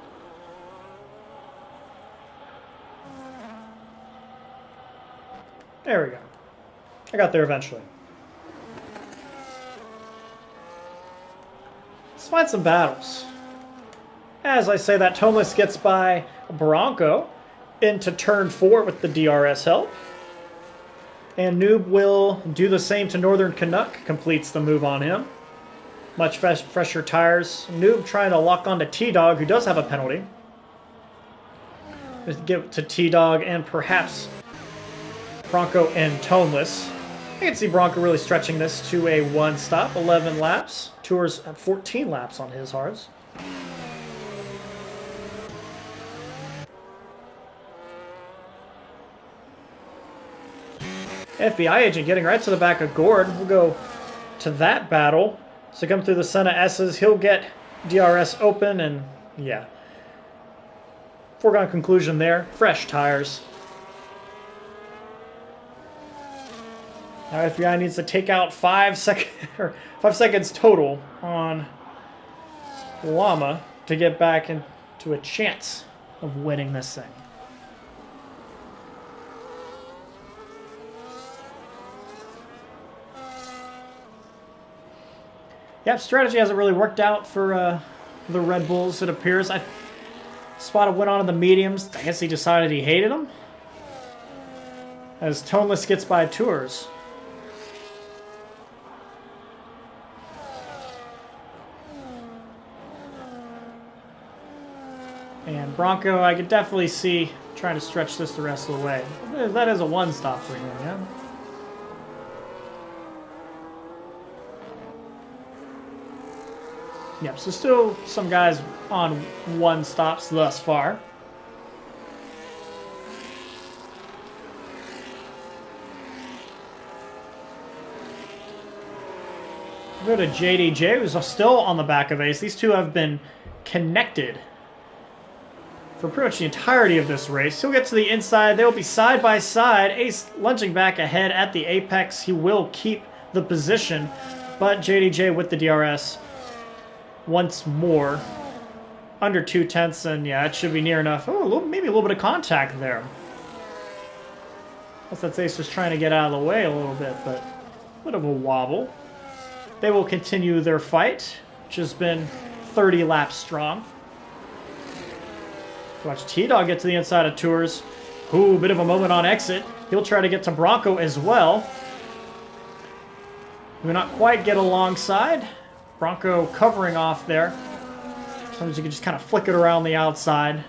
There we go. I got there eventually. Let's find some battles. As I say that, Toneless gets by Bronco into turn 4 with the DRS help. And Noob will do the same to Northern Canuck, completes the move on him. Much fresher tires. Noob trying to lock onto T-Dog, who does have a penalty. Just give it to T-Dog and perhaps Bronco and Toneless. I can see Bronco really stretching this to a 1-stop, 11 laps. Tours at 14 laps on his hards. FBI agent getting right to the back of Gord. We'll go to that battle. So come through the Senna S's. He'll get DRS open and, yeah. Foregone conclusion there. Fresh tires. Now FBI needs to take out 5 seconds total on Llama to get back into a chance of winning this thing. Yep, strategy hasn't really worked out for the Red Bulls, it appears. I spotted went on in the mediums. I guess he decided he hated them. As Toneless gets by Tours. And Bronco, I could definitely see trying to stretch this the rest of the way. That is a 1-stop for him, yeah? Yep, so still some guys on 1-stops thus far. We'll go to JDJ, who's still on the back of Ace. These two have been connected for pretty much the entirety of this race. He'll get to the inside. They'll be side by side. Ace lunging back ahead at the apex. He will keep the position, but JDJ with the DRS once more. Under 2/10, and yeah, it should be near enough. Oh, maybe a little bit of contact there. Guess that's Ace just trying to get out of the way a little bit, but a bit of a wobble. They will continue their fight, which has been 30 laps strong. Watch T-Dog get to the inside of Tours. Ooh, bit of a moment on exit. He'll try to get to Bronco as well. Will not quite get alongside. Bronco covering off there. Sometimes you can just kind of flick it around the outside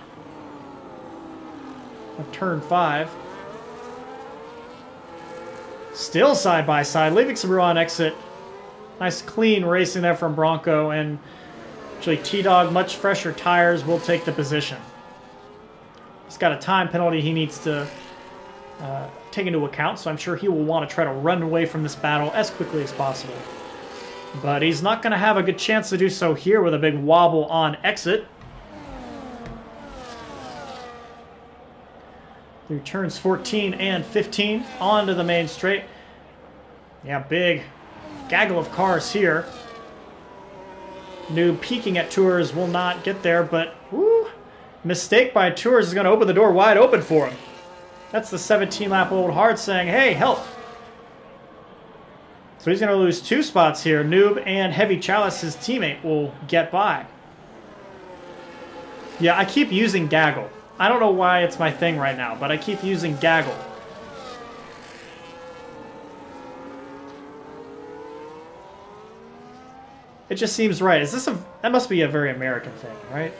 of turn 5. Still side by side, leaving some room on exit. Nice clean racing there from Bronco, and actually T-Dog, much fresher tires, will take the position. He's got a time penalty he needs to take into account, so I'm sure he will want to try to run away from this battle as quickly as possible. But he's not going to have a good chance to do so here with a big wobble on exit. Through turns 14 and 15 onto the main straight. Yeah, big gaggle of cars here. Noob peeking at Tours will not get there, but woo, mistake by Tours is going to open the door wide open for him. That's the 17-lap-old hard saying, hey, help. So he's going to lose 2 spots here. Noob and Heavy Chalice, his teammate, will get by. Yeah, I keep using gaggle. I don't know why it's my thing right now, but I keep using gaggle. It just seems right. Is this a... That must be a very American thing, right?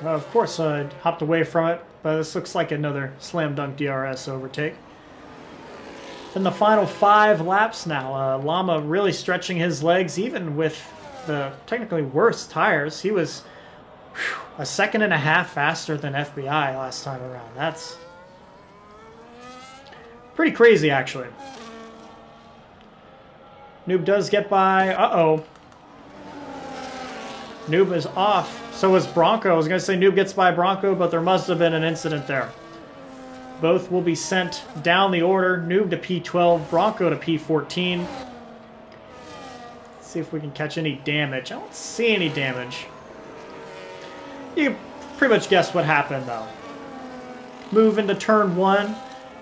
Of course, I hopped away from it, but this looks like another slam dunk DRS overtake. In the final 5 laps now, Llama really stretching his legs, even with the technically worse tires. He was a second and a half faster than FBI last time around. That's pretty crazy, actually. Noob does get by. Uh-oh. Noob is off. So is Bronco. I was going to say Noob gets by Bronco, but there must have been an incident there. Both will be sent down the order. Noob to P12, Bronco to P14. Let's see if we can catch any damage. I don't see any damage. You can pretty much guess what happened, though. Move into turn 1.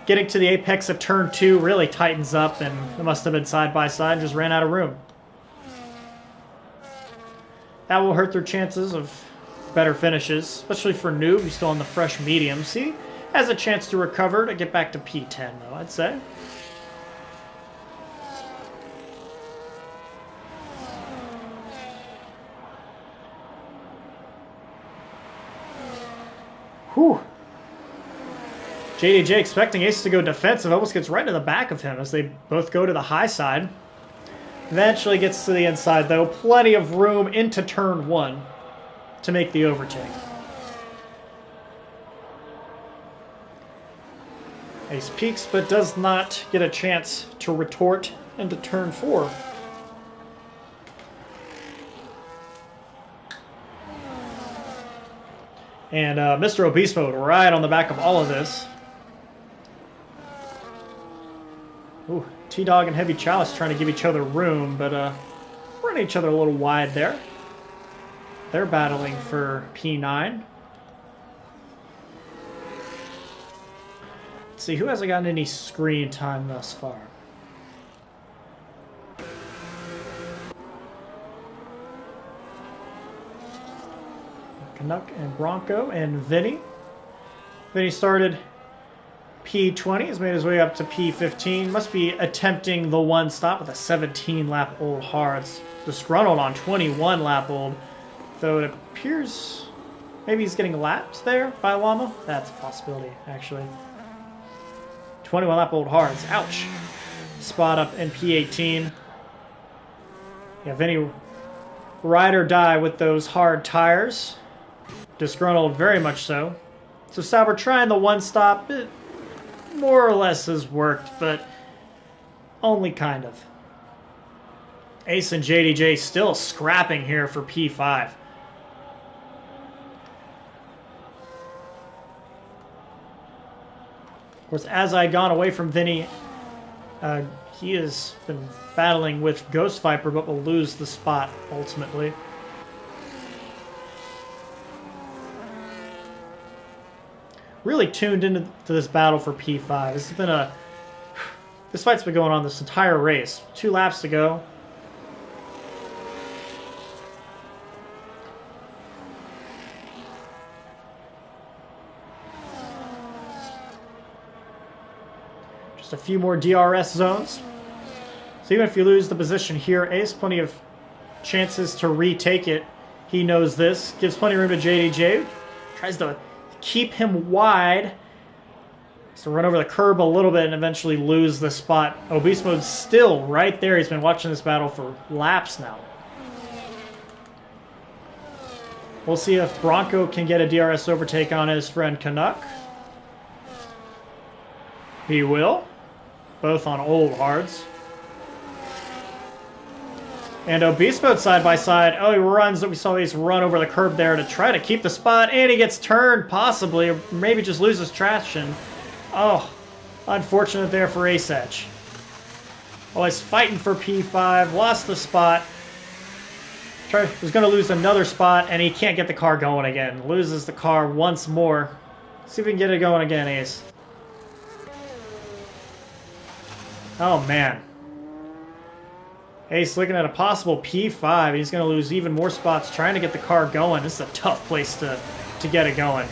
Getting to the apex of turn 2 really tightens up, and it must have been side by side and just ran out of room. That will hurt their chances of better finishes, especially for Noob, who's still on the fresh medium. See, has a chance to recover to get back to P10, though, I'd say. Whew. JDJ expecting Ace to go defensive, almost gets right to the back of him as they both go to the high side. Eventually gets to the inside, though. Plenty of room into turn 1 to make the overtake. Ace peaks, but does not get a chance to retort into turn 4. And Mr. Obispo right on the back of all of this. Ooh, T-Dog and Heavy Chalice trying to give each other room, but running each other a little wide there. They're battling for P9. Let's see, who hasn't gotten any screen time thus far? Canuck and Bronco and Vinny. Vinny started P20, has made his way up to P15. Must be attempting the one stop with a 17-lap old hards. Disgruntled on 21-lap old, though it appears maybe he's getting lapped there by Llama. That's a possibility, actually. 21-lap old hards. Ouch. Spot up in P18. Yeah, Vinny ride or die with those hard tires. Disgruntled very much so. So Sauber trying the one stop. It more or less has worked, but only kind of. Ace and JDJ still scrapping here for P5. Of course, as I had gone away from Vinny, he has been battling with Ghost Viper, but will lose the spot ultimately. Really tuned into this battle for P5. This fight's been going on this entire race. 2 laps to go. Just a few more DRS zones. So even if you lose the position here, Ace plenty of chances to retake it. He knows this. Gives plenty of room to JDJ. Tries to keep him wide. So run over the curb a little bit and eventually lose the spot. Obese Mode's still right there. He's been watching this battle for laps now. We'll see if Bronco can get a DRS overtake on his friend Canuck. He will. Both on old hards. And Obese Mode side by side. Oh, he runs. We saw Ace run over the curb there to try to keep the spot. And he gets turned, possibly. Or maybe just loses traction. Oh, unfortunate there for Ace Edge. Oh, he's fighting for P5. Lost the spot. Was going to lose another spot, and he can't get the car going again. Loses the car once more. See if we can get it going again, Ace. Oh, man. Ace looking at a possible P5. He's going to lose even more spots trying to get the car going. This is a tough place to get it going.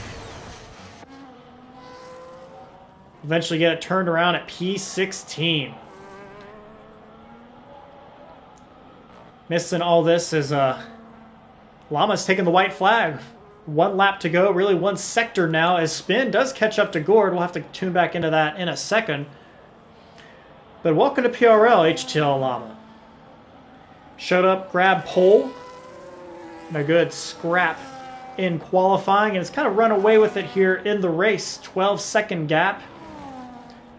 Eventually get it turned around at P16. Missing all this is Llama's taking the white flag. 1 lap to go, really 1 sector now, as Spin does catch up to Gord. We'll have to tune back into that in a second. But welcome to PRL, HTL Llama. Showed up, grabbed pole, and a good scrap in qualifying, and it's kind of run away with it here in the race. 12-second gap.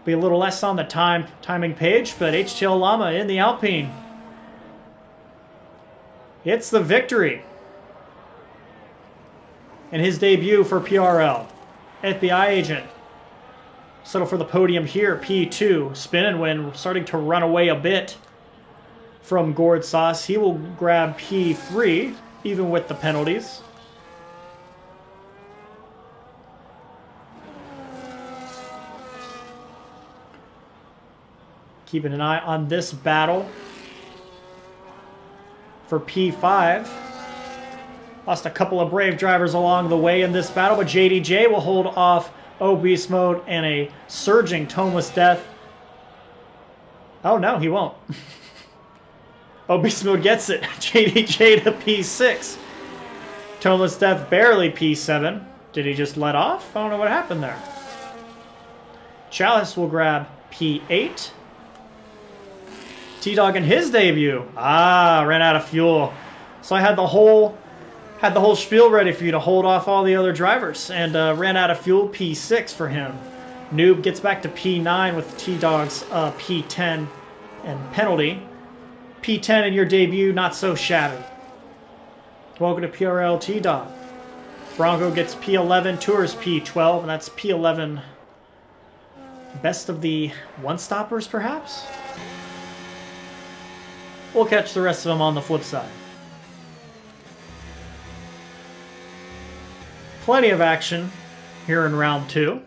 Be a little less on the timing page, but HTL Llama in the Alpine. It's the victory. And his debut for PRL. FBI agent. Settle for the podium here, P2. Spin and win, starting to run away a bit from Gord Sauce. He will grab P3, even with the penalties. Keeping an eye on this battle for P5. Lost a couple of brave drivers along the way in this battle, but JDJ will hold off Beast Mode and a surging Toneless Death. Oh no, he won't. Beast Mode gets it. JDJ to P6. Toneless Death barely P7. Did he just let off? I don't know what happened there. Chalice will grab P8. T-Dog in his debut. Ran out of fuel. So I had the whole spiel ready for you to hold off all the other drivers, and ran out of fuel. P6 for him. Noob gets back to P9 with T-Dog's P10 and penalty. P10 in your debut, not so shabby. Welcome to PRL, T-Dog. Bronco gets P11, Tours P12, and that's P11 best of the one-stoppers, perhaps? We'll catch the rest of them on the flip side. Plenty of action here in round 2.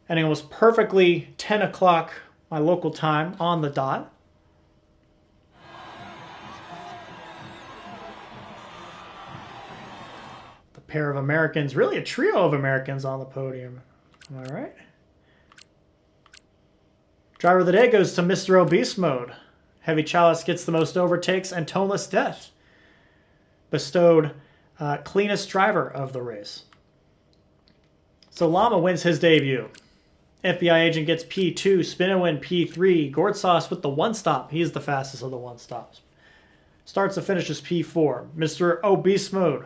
And it was perfectly 10 o'clock my local time on the dot. The pair of Americans, really a trio of Americans on the podium. Am I right? Driver of the day goes to Mr. Beast Mode. Heavy Chalice gets the most overtakes, and Toneless Death bestowed cleanest driver of the race. So Llama wins his debut. FBI agent gets P2, Spin and Win P3, Gord Sauce with the one-stop. He's the fastest of the one-stops. Starts and finishes P4. Mr. Beast Mode.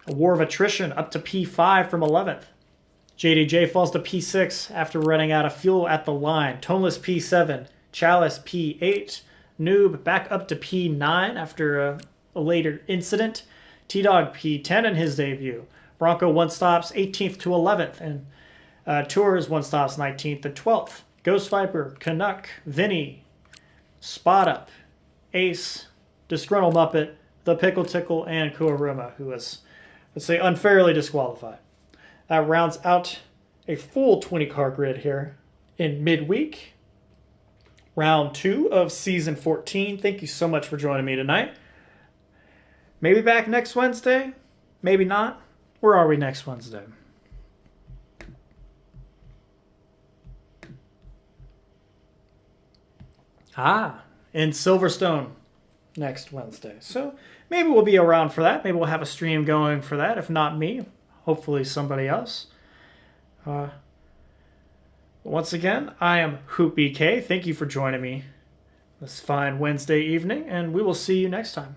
A war of attrition up to P5 from 11th. JDJ falls to P6 after running out of fuel at the line. Toneless P7. Chalice P8. Noob back up to P9 after a later incident. T-Dog P10 in his debut. Bronco one stops 18th to 11th. And Tours one stops 19th to 12th. Ghost Viper, Canuck, Vinny, Spot Up, Ace, Disgruntled Muppet, The Pickle Tickle, and Kuruma, who was, let's say, unfairly disqualified. That rounds out a full 20-car grid here in midweek. Round 2 of Season 14. Thank you so much for joining me tonight. Maybe back next Wednesday. Maybe not. Where are we next Wednesday? In Silverstone next Wednesday. So maybe we'll be around for that. Maybe we'll have a stream going for that. If not me, hopefully somebody else. Once again, I am Hoop BK. Thank you for joining me this fine Wednesday evening, and we will see you next time.